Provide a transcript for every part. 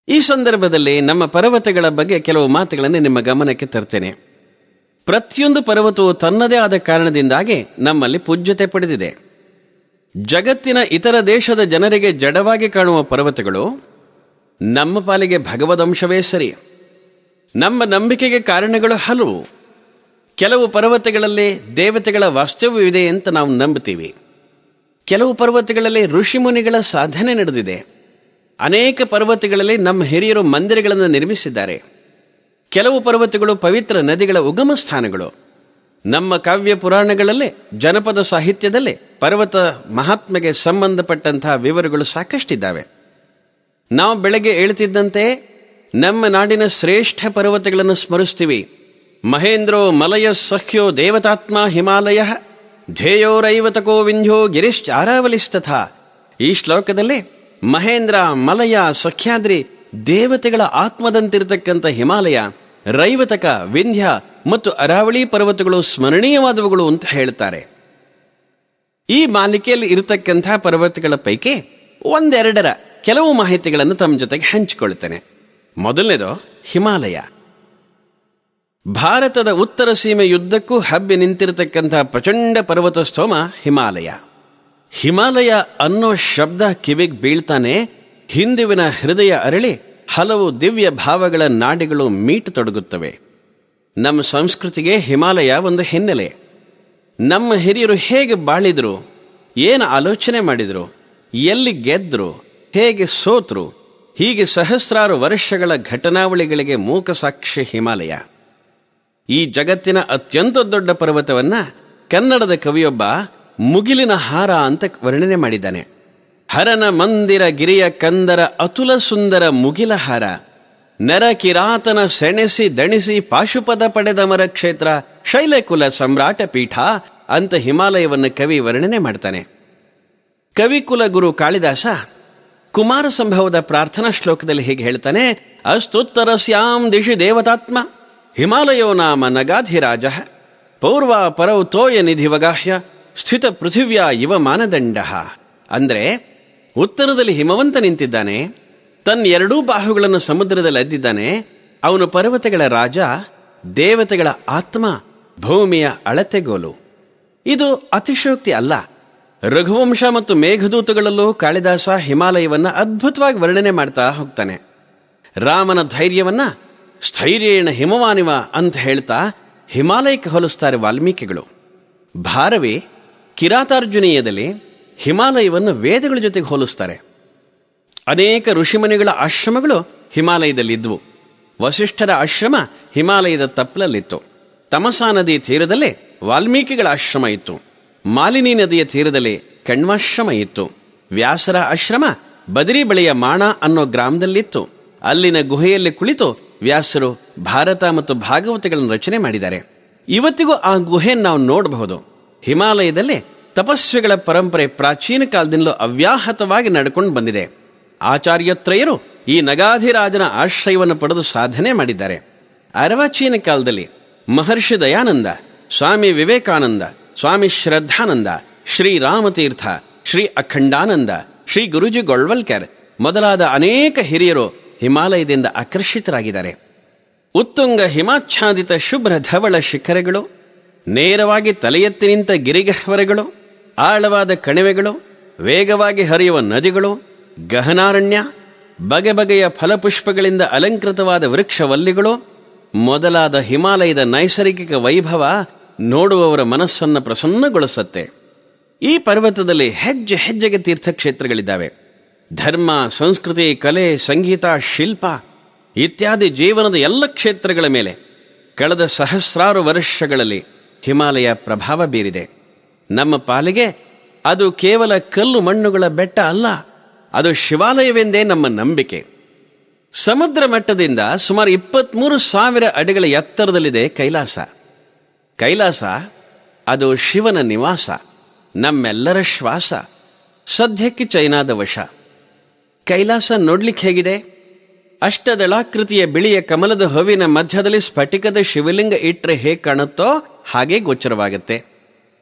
ಈ ಸಂದರ್ಭದಲ್ಲಿ ನಮ್ಮ ಪರ್ವತಗಳ ಬಗ್ಗೆ ಕೆಲವು ಮಾತುಗಳನ್ನು ನಿಮ್ಮ ಗಮನಕ್ಕೆ ತರ್ತೇನೆ. ಪ್ರತಿಯೊಂದು ಪರ್ವತವು ತನ್ನದೇ ಆದ ಕಾರಣದಿಂದಾಗಿ ನಮ್ಮಲ್ಲಿ ಪೂಜ್ಯತೆ ಪಡೆದಿದೆ. ಜಗತ್ತಿನ ಇತರ ದೇಶದ ಜನರಿಗೆ ಜಡವಾಗಿ ಕಾಣುವ ಪರ್ವತಗಳು ನಮ್ಮ ಪಾಲಿಗೆ ಭಗವದಂಶವೇ ಸರಿ. ನಮ್ಮ ನಂಬಿಕೆಗೆ ಕಾರಣಗಳು ಹಲವು. ಕೆಲವು ಪರ್ವತಗಳಲ್ಲಿ ದೇವತೆಗಳ ವಾಸ್ತವ್ಯವಿದೆ ಅಂತ ನಾವು ನಂಬುತ್ತೀವಿ. ಕೆಲವು ಪರ್ವತಗಳಲ್ಲಿ ಋಷಿಮುನಿಗಳ ಸಾಧನೆ ನಡೆದಿದೆ. ಅನೇಕ ಪರ್ವತಗಳಲ್ಲಿ ನಮ್ಮ ಹಿರಿಯರು ಮಂದಿರಗಳನ್ನು ನಿರ್ಮಿಸಿದ್ದಾರೆ. ಕೆಲವು ಪರ್ವತಗಳು ಪವಿತ್ರ ನದಿಗಳ ಉಗಮ ಸ್ಥಾನಗಳು. ನಮ್ಮ ಕಾವ್ಯ ಪುರಾಣಗಳಲ್ಲೇ ಜನಪದ ಸಾಹಿತ್ಯದಲ್ಲೇ ಪರ್ವತ ಮಹಾತ್ಮೆಗೆ ಸಂಬಂಧಪಟ್ಟಂತಹ ವಿವರಗಳು ಸಾಕಷ್ಟಿದ್ದಾವೆ. ನಾವು ಬೆಳಗ್ಗೆ ಏಳುತ್ತಿದ್ದಂತೆ ನಮ್ಮ ನಾಡಿನ ಶ್ರೇಷ್ಠ ಪರ್ವತಗಳನ್ನು ಸ್ಮರಿಸ್ತೀವಿ. ಮಹೇಂದ್ರೋ ಮಲಯ ಸಖ್ಯೋ ದೇವತಾತ್ಮ ಹಿಮಾಲಯ ಧ್ಯೇಯೋರೈವತಕೋ ವಿಂಧ್ಯ ಗಿರಿಶ್ಚಾರಾವಲಿಸ್ತಥಾ. ಈ ಶ್ಲೋಕದಲ್ಲಿ ಮಹೇಂದ್ರ, ಮಲಯ, ಸಖ್ಯಾದ್ರಿ ದೇವತೆಗಳ ಆತ್ಮದಂತಿರತಕ್ಕಂಥ ಹಿಮಾಲಯ, ರೈವತಕ, ವಿಂಧ್ಯ ಮತ್ತು ಅರಾವಳಿ ಪರ್ವತಗಳು ಸ್ಮರಣೀಯವಾದವುಗಳು ಅಂತ ಹೇಳ್ತಾರೆ. ಈ ಮಾಲಿಕೆಯಲ್ಲಿ ಇರತಕ್ಕಂಥ ಪರ್ವತಗಳ ಪೈಕಿ ಒಂದೆರಡರ ಕೆಲವು ಮಾಹಿತಿಗಳನ್ನು ತಮ್ಮ ಜೊತೆಗೆ ಹಂಚಿಕೊಳ್ತೇನೆ. ಮೊದಲನೇದು ಹಿಮಾಲಯ. ಭಾರತದ ಉತ್ತರ ಸೀಮೆಯುದ್ದಕ್ಕೂ ಹಬ್ಬಿ ನಿಂತಿರತಕ್ಕಂಥ ಪ್ರಚಂಡ ಪರ್ವತ ಸ್ತೋಮ ಹಿಮಾಲಯ. ಹಿಮಾಲಯ ಅನ್ನೋ ಶಬ್ದ ಕಿವಿಗೆ ಬೀಳ್ತಾನೆ ಹಿಂದುವಿನ ಹೃದಯ ಅರಳಿ ಹಲವು ದಿವ್ಯ ಭಾವಗಳ ನಾಡಿಗಳು ಮೀಟತೊಡಗುತ್ತವೆ. ನಮ್ಮ ಸಂಸ್ಕೃತಿಗೆ ಹಿಮಾಲಯ ಒಂದು ಹಿನ್ನೆಲೆ. ನಮ್ಮ ಹಿರಿಯರು ಹೇಗೆ ಬಾಳಿದ್ರು, ಏನು ಆಲೋಚನೆ ಮಾಡಿದ್ರು, ಎಲ್ಲಿ ಗೆದ್ರು, ಹೇಗೆ ಸೋತ್ರು, ಹೀಗೆ ಸಹಸ್ರಾರು ವರ್ಷಗಳ ಘಟನಾವಳಿಗಳಿಗೆ ಮೂಕ ಸಾಕ್ಷಿ ಹಿಮಾಲಯ. ಈ ಜಗತ್ತಿನ ಅತ್ಯಂತ ದೊಡ್ಡ ಪರ್ವತವನ್ನ ಕನ್ನಡದ ಕವಿಯೊಬ್ಬ ಮುಗಿಲಿನ ಹಾರ ಅಂತ ವರ್ಣನೆ ಮಾಡಿದ್ದಾನೆ. ಹರನ ಮಂದಿರ ಗಿರಿಯ ಕಂದರ ಅತುಲ ಸುಂದರ ಮುಗಿಲ ಹಾರ, ನರ ಕಿರಾತನ ಸೆಣೆಸಿ ದಣಿಸಿ ಪಾಶುಪದ ಪಡೆದ ಮರ ಕ್ಷೇತ್ರ ಶೈಲಕುಲ ಸಮ್ರಾಟ ಪೀಠ ಅಂತ ಹಿಮಾಲಯವನ್ನು ಕವಿ ವರ್ಣನೆ ಮಾಡ್ತಾನೆ. ಕವಿಕುಲ ಗುರು ಕಾಳಿದಾಸ ಕುಮಾರ ಸಂಭವದ ಪ್ರಾರ್ಥನಾ ಶ್ಲೋಕದಲ್ಲಿ ಹೀಗೆ ಹೇಳ್ತಾನೆ: ಅಸ್ತುತ್ತರಸ್ಯಾಂ ದಿಶಿ ದೇವತಾತ್ಮ ಹಿಮಾಲಯೋ ನಾಮ ನಗಾಧಿರಾಜ ಪೌರ್ವ ಪರೌ ತೋಯ ನಿಧಿವಗಾಹ್ಯ ಸ್ಥಿತ ಪೃಥಿವ್ಯಾ ಇವ ಮಾನದಂಡ. ಅಂದರೆ ಉತ್ತರದಲ್ಲಿ ಹಿಮವಂತ ನಿಂತಿದ್ದಾನೆ, ತನ್ನ ಎರಡೂ ಬಾಹುಗಳನ್ನು ಸಮುದ್ರದಲ್ಲಿ ಅದ್ದಿದ್ದಾನೆ. ಅವನು ಪರ್ವತಗಳ ರಾಜ, ದೇವತೆಗಳ ಆತ್ಮ, ಭೂಮಿಯ ಅಳತೆಗೋಲು. ಇದು ಅತಿಶಯೋಕ್ತಿ ಅಲ್ಲ. ರಘುವಂಶ ಮತ್ತು ಮೇಘದೂತಗಳಲ್ಲೂ ಕಾಳಿದಾಸ ಹಿಮಾಲಯವನ್ನು ಅದ್ಭುತವಾಗಿ ವರ್ಣನೆ ಮಾಡ್ತಾ ಹೋಗ್ತಾನೆ. ರಾಮನ ಧೈರ್ಯವನ್ನ ಸ್ಥೈರ್ಯೇಣ ಹಿಮವಾನಿವ ಅಂತ ಹೇಳ್ತಾ ಹಿಮಾಲಯಕ್ಕೆ ಹೋಲಿಸ್ತಾರೆ ವಾಲ್ಮೀಕಿಗಳು. ಭಾರವಿ ಕಿರಾತಾರ್ಜುನೀಯದಲ್ಲಿ ಹಿಮಾಲಯವನ್ನು ವೇದಗಳ ಜೊತೆಗೆ ಹೋಲಿಸ್ತಾರೆ. ಅನೇಕ ಋಷಿಮುನಿಗಳ ಆಶ್ರಮಗಳು ಹಿಮಾಲಯದಲ್ಲಿದ್ವು. ವಸಿಷ್ಠರ ಆಶ್ರಮ ಹಿಮಾಲಯದ ತಪ್ಪಲಲ್ಲಿತ್ತು. ತಮಸಾ ನದಿ ತೀರದಲ್ಲೇ ವಾಲ್ಮೀಕಿಗಳ ಆಶ್ರಮ ಇತ್ತು. ಮಾಲಿನಿ ನದಿಯ ತೀರದಲ್ಲಿ ಕಣ್ವಾಶ್ರಮ ಇತ್ತು. ವ್ಯಾಸರ ಆಶ್ರಮ ಬದರಿ ಬಳಿಯ ಮಾಣ ಅನ್ನೋ ಗ್ರಾಮದಲ್ಲಿತ್ತು. ಅಲ್ಲಿನ ಗುಹೆಯಲ್ಲಿ ಕುಳಿತು ವ್ಯಾಸರು ಭಾರತ ಮತ್ತು ಭಾಗವತಗಳನ್ನು ರಚನೆ ಮಾಡಿದ್ದಾರೆ. ಇವತ್ತಿಗೂ ಆ ಗುಹೆಯನ್ನು ನಾವು ನೋಡಬಹುದು. ಹಿಮಾಲಯದಲ್ಲಿ ತಪಸ್ವಿಗಳ ಪರಂಪರೆ ಪ್ರಾಚೀನ ಕಾಲದಿಂದಲೂ ಅವ್ಯಾಹತವಾಗಿ ನಡ್ಕೊಂಡು ಬಂದಿದೆ. ಆಚಾರ್ಯತ್ರಯರು ಈ ನಗಾಧಿರಾಜನ ಆಶ್ರಯವನ್ನು ಪಡೆದು ಸಾಧನೆ ಮಾಡಿದ್ದಾರೆ. ಅರ್ವಾಚೀನ ಕಾಲದಲ್ಲಿ ಮಹರ್ಷಿ ದಯಾನಂದ, ಸ್ವಾಮಿ ವಿವೇಕಾನಂದ, ಸ್ವಾಮಿ ಶ್ರದ್ಧಾನಂದ, ಶ್ರೀ ರಾಮತೀರ್ಥ, ಶ್ರೀ ಅಖಂಡಾನಂದ, ಶ್ರೀ ಗುರುಜಿ ಗೊಳ್ವಲ್ಕರ್ ಮೊದಲಾದ ಅನೇಕ ಹಿರಿಯರು ಹಿಮಾಲಯದಿಂದ ಆಕರ್ಷಿತರಾಗಿದ್ದಾರೆ. ಉತ್ತುಂಗ ಹಿಮಾಚ್ಛಾದಿತ ಶುಭ್ರ ಧವಳ ಶಿಖರಗಳು, ನೇರವಾಗಿ ತಲೆ ಎತ್ತಿ ನಿಂತ ಗಿರಿಗಹ್ವರಗಳು, ಆಳವಾದ ಕಣಿವೆಗಳು, ವೇಗವಾಗಿ ಹರಿಯುವ ನದಿಗಳು, ಗಹನಾರಣ್ಯ, ಬಗೆ ಬಗೆಯ ಫಲಪುಷ್ಪಗಳಿಂದ ಅಲಂಕೃತವಾದ ವೃಕ್ಷವಲ್ಲಿಗಳು ಮೊದಲಾದ ಹಿಮಾಲಯದ ನೈಸರ್ಗಿಕ ವೈಭವ ನೋಡುವವರ ಮನಸ್ಸನ್ನು ಪ್ರಸನ್ನಗೊಳಿಸುತ್ತೆ. ಈ ಪರ್ವತದಲ್ಲಿ ಹೆಜ್ಜೆ ಹೆಜ್ಜೆಗೆ ತೀರ್ಥಕ್ಷೇತ್ರಗಳಿದ್ದಾವೆ. ಧರ್ಮ, ಸಂಸ್ಕೃತಿ, ಕಲೆ, ಸಂಗೀತ, ಶಿಲ್ಪ ಇತ್ಯಾದಿ ಜೀವನದ ಎಲ್ಲ ಕ್ಷೇತ್ರಗಳ ಮೇಲೆ ಕಳೆದ ಸಹಸ್ರಾರು ವರ್ಷಗಳಲ್ಲಿ ಹಿಮಾಲಯ ಪ್ರಭಾವ ಬೀರಿದೆ. ನಮ್ಮ ಪಾಲಿಗೆ ಅದು ಕೇವಲ ಕಲ್ಲು ಮಣ್ಣುಗಳ ಬೆಟ್ಟ ಅಲ್ಲ, ಅದು ಶಿವಾಲಯವೆಂದೇ ನಮ್ಮ ನಂಬಿಕೆ. ಸಮುದ್ರ ಮಟ್ಟದಿಂದ ಸುಮಾರು 23,000 ಅಡಿಗಳ ಎತ್ತರದಲ್ಲಿದೆ ಕೈಲಾಸ. ಕೈಲಾಸ ಅದು ಶಿವನ ನಿವಾಸ, ನಮ್ಮೆಲ್ಲರ ಶ್ವಾಸ. ಸದ್ಯಕ್ಕೆ ಚೈನಾದ ವಶ. ಕೈಲಾಸ ನೋಡ್ಲಿಕ್ಕೆ ಹೇಗಿದೆ? ಅಷ್ಟದಳಾಕೃತಿಯ ಬಿಳಿಯ ಕಮಲದ ಹೂವಿನ ಮಧ್ಯದಲ್ಲಿ ಸ್ಫಟಿಕದ ಶಿವಲಿಂಗ ಇಟ್ಟರೆ ಹೇಗೆ ಕಾಣುತ್ತೋ ಹಾಗೆ ಗೋಚರವಾಗುತ್ತೆ.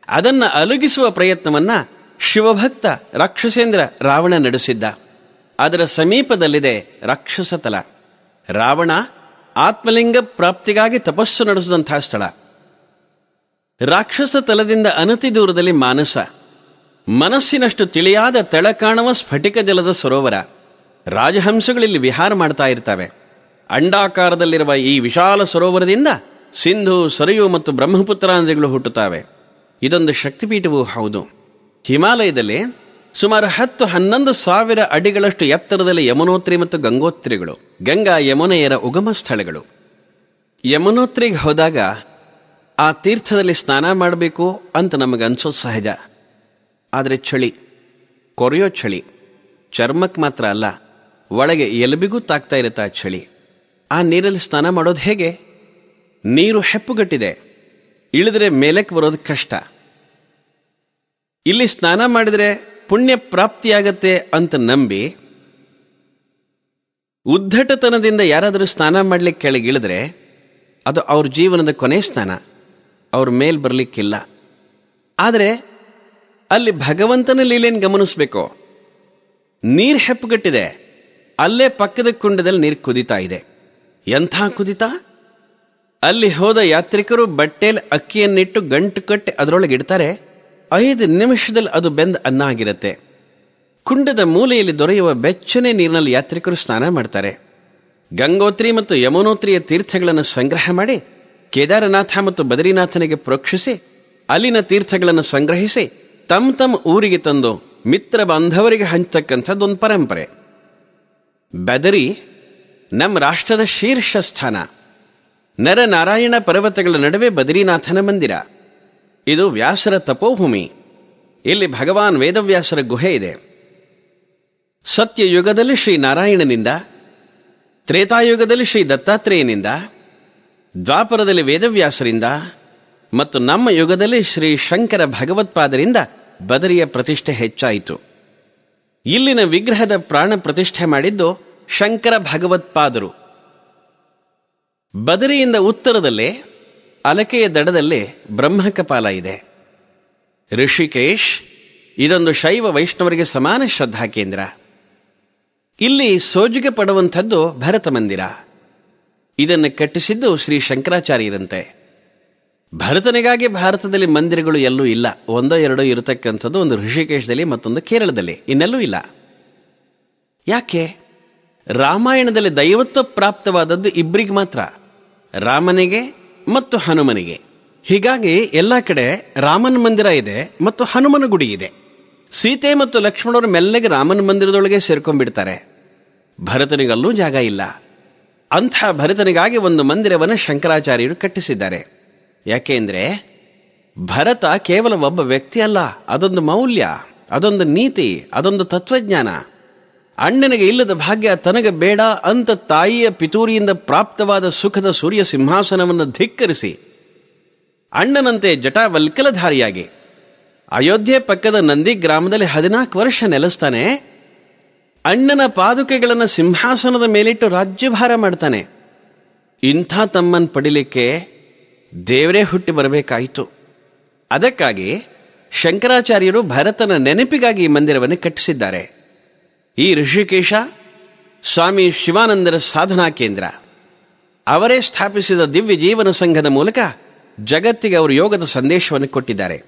ಅದನ್ನು ಅಲುಗಿಸುವ ಪ್ರಯತ್ನವನ್ನ ಶಿವಭಕ್ತ ರಾಕ್ಷಸೇಂದ್ರ ರಾವಣ ನಡೆಸಿದ್ದ. ಅದರ ಸಮೀಪದಲ್ಲಿದೆ ರಾಕ್ಷಸ ತಲ. ರಾವಣ ಆತ್ಮಲಿಂಗ ಪ್ರಾಪ್ತಿಗಾಗಿ ತಪಸ್ಸು ನಡೆಸಿದಂತಹ ಸ್ಥಳ. ರಾಕ್ಷಸ ತಲದಿಂದ ಅನತಿ ದೂರದಲ್ಲಿ ಮಾನಸ, ಮನಸ್ಸಿನಷ್ಟು ತಿಳಿಯಾದ ತೆಳ ಕಾಣುವ ಸ್ಫಟಿಕ ಜಲದ ಸರೋವರ. ರಾಜಹಂಸಗಳಿಲ್ಲಿ ವಿಹಾರ ಮಾಡ್ತಾ ಇರ್ತವೆ. ಅಂಡಾಕಾರದಲ್ಲಿರುವ ಈ ವಿಶಾಲ ಸರೋವರದಿಂದ ಸಿಂಧು, ಸರಯು ಮತ್ತು ಬ್ರಹ್ಮಪುತ್ರ ನದಿಗಳು ಹುಟ್ಟುತ್ತವೆ. ಇದೊಂದು ಶಕ್ತಿಪೀಠವೂ ಹೌದು. ಹಿಮಾಲಯದಲ್ಲಿ ಸುಮಾರು 10-11 ಸಾವಿರ ಅಡಿಗಳಷ್ಟು ಎತ್ತರದಲ್ಲಿ ಯಮುನೋತ್ರಿ ಮತ್ತು ಗಂಗೋತ್ರಿಗಳು, ಗಂಗಾ ಯಮುನೆಯರ ಉಗಮ ಸ್ಥಳಗಳು. ಯಮುನೋತ್ರಿಗೆ ಹೋದಾಗ ಆ ತೀರ್ಥದಲ್ಲಿ ಸ್ನಾನ ಮಾಡಬೇಕು ಅಂತ ನಮಗನ್ಸೋದು ಸಹಜ. ಆದರೆ ಚಳಿ, ಕೊರೆಯೋ ಚಳಿ, ಚರ್ಮಕ್ಕೆ ಮಾತ್ರ ಅಲ್ಲ, ಒಳಗೆ ಎಲುಬಿಗೂ ತಾಗ್ತಾ ಇರುತ್ತೆ ಆ ಚಳಿ. ಆ ನೀರಲ್ಲಿ ಸ್ನಾನ ಮಾಡೋದು ಹೇಗೆ? ನೀರು ಹೆಪ್ಪುಗಟ್ಟಿದೆ, ಇಳಿದ್ರೆ ಮೇಲಕ್ಕೆ ಬರೋದು ಕಷ್ಟ. ಇಲ್ಲಿ ಸ್ನಾನ ಮಾಡಿದರೆ ಪುಣ್ಯ ಪ್ರಾಪ್ತಿಯಾಗತ್ತೆ ಅಂತ ನಂಬಿ ಉದ್ಧಟತನದಿಂದ ಯಾರಾದರೂ ಸ್ನಾನ ಮಾಡಲಿಕ್ಕೆ ಕೆಳಗಿಳಿದ್ರೆ ಅದು ಅವ್ರ ಜೀವನದ ಕೊನೆ ಸ್ನಾನ, ಅವ್ರ ಮೇಲ್ ಬರಲಿಕ್ಕಿಲ್ಲ. ಆದರೆ ಅಲ್ಲಿ ಭಗವಂತನ ಲೀಲೆಯನ್ನು ಗಮನಿಸಬೇಕು. ನೀರು ಹೆಪ್ಪುಗಟ್ಟಿದೆ, ಅಲ್ಲೇ ಪಕ್ಕದ ಕುಂಡದಲ್ಲಿ ನೀರು ಕುದಿತಾ ಇದೆ. ಎಂಥ ಕುದಿತ! ಅಲ್ಲಿ ಹೋದ ಯಾತ್ರಿಕರು ಬಟ್ಟೆಯಲ್ಲಿ ಅಕ್ಕಿಯನ್ನಿಟ್ಟು ಗಂಟು ಕಟ್ಟಿ ಅದರೊಳಗೆ ಇಡ್ತಾರೆ. 5 ನಿಮಿಷದಲ್ಲಿ ಅದು ಬೆಂದ ಅನ್ನ ಆಗಿರುತ್ತೆ. ಕುಂಡದ ಮೂಲೆಯಲ್ಲಿ ದೊರೆಯುವ ಬೆಚ್ಚನೆ ನೀರಿನಲ್ಲಿ ಯಾತ್ರಿಕರು ಸ್ನಾನ ಮಾಡ್ತಾರೆ. ಗಂಗೋತ್ರಿ ಮತ್ತು ಯಮುನೋತ್ರಿಯ ತೀರ್ಥಗಳನ್ನು ಸಂಗ್ರಹ ಮಾಡಿ ಕೇದಾರನಾಥ ಮತ್ತು ಬದರಿನಾಥನಿಗೆ ಪ್ರೋಕ್ಷಿಸಿ ಅಲ್ಲಿನ ತೀರ್ಥಗಳನ್ನು ಸಂಗ್ರಹಿಸಿ ತಮ್ಮ ಊರಿಗೆ ತಂದು ಮಿತ್ರ ಬಾಂಧವರಿಗೆ ಹಂಚತಕ್ಕಂಥದ್ದೊಂದು ಪರಂಪರೆ. ಬದರಿ ನಮ್ಮ ರಾಷ್ಟ್ರದ ಶೀರ್ಷ ಸ್ಥಾನ. ನರನಾರಾಯಣ ಪರ್ವತಗಳ ನಡುವೆ ಬದರಿನಾಥನ ಮಂದಿರ. ಇದು ವ್ಯಾಸರ ತಪೋಭೂಮಿ. ಇಲ್ಲಿ ಭಗವಾನ್ ವೇದವ್ಯಾಸರ ಗುಹೆ ಇದೆ. ಸತ್ಯಯುಗದಲ್ಲಿ ಶ್ರೀ ನಾರಾಯಣನಿಂದ, ತ್ರೇತಾಯುಗದಲ್ಲಿ ಶ್ರೀ ದತ್ತಾತ್ರೇಯನಿಂದ, ದ್ವಾಪರದಲ್ಲಿ ವೇದವ್ಯಾಸರಿಂದ ಮತ್ತು ನಮ್ಮ ಯುಗದಲ್ಲಿ ಶ್ರೀ ಶಂಕರ ಭಗವತ್ಪಾದರಿಂದ ಬದರಿಯ ಪ್ರತಿಷ್ಠೆ ಹೆಚ್ಚಾಯಿತು. ಇಲ್ಲಿನ ವಿಗ್ರಹದ ಪ್ರಾಣ ಪ್ರತಿಷ್ಠೆ ಮಾಡಿದ್ದು ಶಂಕರ ಭಗವತ್ಪಾದರು. ಬದರಿಯಿಂದ ಉತ್ತರದಲ್ಲೇ ಅಲಕೆಯ ದಡದಲ್ಲಿ ಬ್ರಹ್ಮಕಪಾಲ ಇದೆ. ಋಷಿಕೇಶ್ ಇದೊಂದು ಶೈವ ವೈಷ್ಣವರಿಗೆ ಸಮಾನ ಶ್ರದ್ಧಾ ಕೇಂದ್ರ. ಇಲ್ಲಿ ಸೋಜಿಗೆ ಪಡುವಂಥದ್ದು ಭರತ ಮಂದಿರ. ಇದನ್ನು ಕಟ್ಟಿಸಿದ್ದು ಶ್ರೀ ಶಂಕರಾಚಾರ್ಯರಂತೆ. ಭರತನಿಗಾಗಿ ಭಾರತದಲ್ಲಿ ಮಂದಿರಗಳು ಎಲ್ಲೂ ಇಲ್ಲ. 1-2 ಇರತಕ್ಕಂಥದ್ದು, ಒಂದು ಋಷಿಕೇಶದಲ್ಲಿ, ಮತ್ತೊಂದು ಕೇರಳದಲ್ಲಿ, ಇನ್ನೆಲ್ಲೂ ಇಲ್ಲ. ಯಾಕೆ? ರಾಮಾಯಣದಲ್ಲಿ ದೈವತ್ವ ಪ್ರಾಪ್ತವಾದದ್ದು ಇಬ್ಬರಿಗೆ ಮಾತ್ರ, ರಾಮನಿಗೆ ಮತ್ತು ಹನುಮನಿಗೆ. ಹೀಗಾಗಿ ಎಲ್ಲ ಕಡೆ ರಾಮನ ಮಂದಿರ ಇದೆ ಮತ್ತು ಹನುಮನ ಗುಡಿ ಇದೆ. ಸೀತೆ ಮತ್ತು ಲಕ್ಷ್ಮಣರು ಮೆಲ್ಲಗೆ ರಾಮನ ಮಂದಿರದೊಳಗೆ ಸೇರ್ಕೊಂಡ್ಬಿಡ್ತಾರೆ. ಭರತನಿಗಲ್ಲೂ ಜಾಗ ಇಲ್ಲ. ಅಂಥ ಭರತನಿಗಾಗಿ ಒಂದು ಮಂದಿರವನ್ನು ಶಂಕರಾಚಾರ್ಯರು ಕಟ್ಟಿಸಿದ್ದಾರೆ. ಯಾಕೆಂದ್ರೆ ಭರತ ಕೇವಲ ಒಬ್ಬ ವ್ಯಕ್ತಿ ಅಲ್ಲ, ಅದೊಂದು ಮೌಲ್ಯ, ಅದೊಂದು ನೀತಿ, ಅದೊಂದು ತತ್ವಜ್ಞಾನ. ಅಣ್ಣನಿಗೆ ಇಲ್ಲದ ಭಾಗ್ಯ ತನಗೆ ಬೇಡ ಅಂತ ತಾಯಿಯ ಪಿತೂರಿಯಿಂದ ಪ್ರಾಪ್ತವಾದ ಸುಖದ ಸೂರ್ಯ ಸಿಂಹಾಸನವನ್ನು ಧಿಕ್ಕರಿಸಿ ಅಣ್ಣನಂತೆ ಜಟಾವಲ್ಕಲಧಾರಿಯಾಗಿ ಅಯೋಧ್ಯೆ ಪಕ್ಕದ ನಂದಿ ಗ್ರಾಮದಲ್ಲಿ 14 ವರ್ಷ ನೆಲೆಸ್ತಾನೆ. ಅಣ್ಣನ ಪಾದುಕೆಗಳನ್ನು ಸಿಂಹಾಸನದ ಮೇಲಿಟ್ಟು ರಾಜ್ಯಭಾರ ಮಾಡ್ತಾನೆ. ಇಂಥ ತಮ್ಮನ್ನು ಪಡಿಲಿಕ್ಕೆ ದೇವರೇ ಹುಟ್ಟಿ ಬರಬೇಕಾಯಿತು. ಅದಕ್ಕಾಗಿ ಶಂಕರಾಚಾರ್ಯರು ಭರತನ ನೆನಪಿಗಾಗಿ ಈ ಮಂದಿರವನ್ನು ಕಟ್ಟಿಸಿದ್ದಾರೆ. ಈ ಋಷಿಕೇಶ ಸ್ವಾಮಿ ಶಿವಾನಂದರ ಸಾಧನಾ ಕೇಂದ್ರ. ಅವರೇ ಸ್ಥಾಪಿಸಿದ ದಿವ್ಯ ಜೀವನ ಸಂಘದ ಮೂಲಕ ಜಗತ್ತಿಗೆ ಅವರು ಯೋಗದ ಸಂದೇಶವನ್ನು ಕೊಟ್ಟಿದ್ದಾರೆ.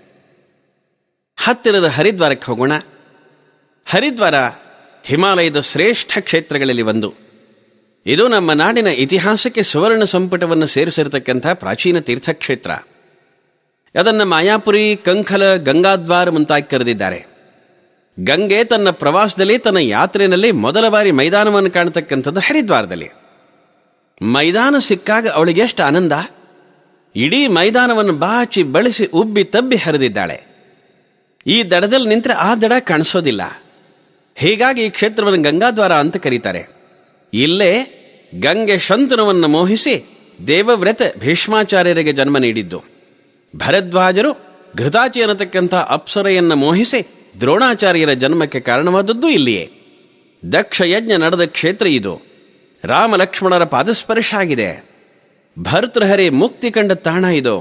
ಹತ್ತಿರದ ಹರಿದ್ವಾರಕ್ಕೆ ಹೋಗೋಣ. ಹರಿದ್ವಾರ ಹಿಮಾಲಯದ ಶ್ರೇಷ್ಠ ಕ್ಷೇತ್ರಗಳಲ್ಲಿ ಒಂದು. ಇದು ನಮ್ಮ ನಾಡಿನ ಇತಿಹಾಸಕ್ಕೆ ಸುವರ್ಣ ಸಂಪುಟವನ್ನು ಸೇರಿಸಿರತಕ್ಕಂಥ ಪ್ರಾಚೀನ ತೀರ್ಥಕ್ಷೇತ್ರ. ಅದನ್ನು ಮಾಯಾಪುರಿ, ಕಂಖಲ, ಗಂಗಾದ್ವಾರ ಮುಂತಾಗಿ ಕರೆದಿದ್ದಾರೆ. ಗಂಗೆ ತನ್ನ ಪ್ರವಾಸದಲ್ಲಿ, ತನ್ನ ಯಾತ್ರೆಯಲ್ಲಿ ಮೊದಲ ಬಾರಿ ಮೈದಾನವನ್ನು ಕಾಣತಕ್ಕಂಥದ್ದು ಹರಿದ್ವಾರದಲ್ಲಿ. ಮೈದಾನ ಸಿಕ್ಕಾಗ ಅವಳಿಗೆ ಎಷ್ಟು ಆನಂದ! ಇಡೀ ಮೈದಾನವನ್ನು ಬಾಚಿ ಬಳಸಿ ಉಬ್ಬಿ ತಬ್ಬಿ ಹರಿದಿದ್ದಾಳೆ. ಈ ದಡದಲ್ಲಿ ನಿಂತರೆ ಆ ದಡ ಕಾಣಿಸೋದಿಲ್ಲ. ಹೀಗಾಗಿ ಈ ಕ್ಷೇತ್ರವನ್ನು ಗಂಗಾದ್ವಾರ ಅಂತ ಕರೀತಾರೆ. ಇಲ್ಲೇ ಗಂಗೆ ಶಂತನುವನ್ನು ಮೋಹಿಸಿ ದೇವವ್ರತ ಭೀಷ್ಮಾಚಾರ್ಯರಿಗೆ ಜನ್ಮ ನೀಡಿದ್ದು. ಭರದ್ವಾಜರು ಘೃತಾಚಿ ಅನ್ನತಕ್ಕಂಥ ಅಪ್ಸರೆಯನ್ನು ಮೋಹಿಸಿ ದ್ರೋಣಾಚಾರ್ಯರ ಜನ್ಮಕ್ಕೆ ಕಾರಣವಾದದ್ದು ಇಲ್ಲಿಯೇ. ದಕ್ಷ ಯಜ್ಞ ನಡೆದ ಕ್ಷೇತ್ರ ಇದು. ರಾಮ ಲಕ್ಷ್ಮಣರ ಪಾದಸ್ಪರ್ಶ ಆಗಿದೆ. ಭರ್ತೃಹರಿ ಮುಕ್ತಿ ಕಂಡ ತಾಣ ಇದು.